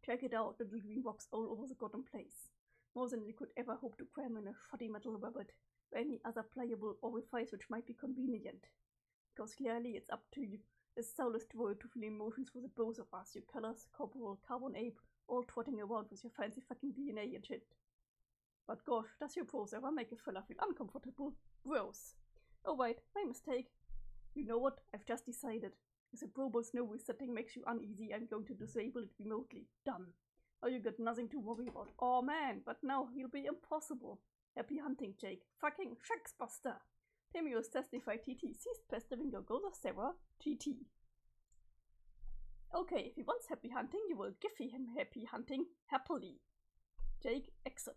Check it out, little green box all over the goddamn place. More than you could ever hope to cram in a shoddy metal rabbit or any other pliable orifice which might be convenient. Because clearly it's up to you, this soulless droid, to feel emotions for the both of us, you colors, corporal, carbon ape, all trotting around with your fancy fucking DNA and shit. But gosh, does your pose ever make a fella feel uncomfortable? Gross. Oh wait, my mistake. You know what? I've just decided. If the Probo's no resetting makes you uneasy, I'm going to disable it remotely. Done. Oh, you got nothing to worry about. Oh man, but now he'll be impossible. Happy hunting, Jake. Fucking Shaxbuster. Temios testify TT. Cease pestering your goals of Sarah. GT. Okay, if he wants happy hunting, you will give him happy hunting happily. Jake, exit.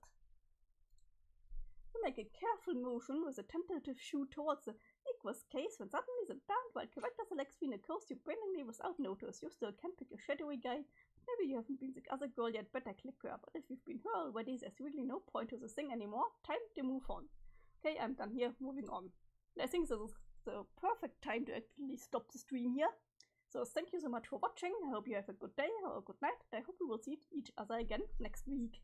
You make a careful motion with a tentative shoot towards the Equus case when suddenly the darned while character selects between a coast you brainingly without notice. You still can pick a shadowy guy. Maybe you haven't been the other girl yet, better click her. But if you've been her already, there's really no point to the thing anymore. Time to move on. Okay, I'm done here. Moving on. I think this is the perfect time to actually stop the stream here. So thank you so much for watching. I hope you have a good day or a good night. I hope we will see each other again next week.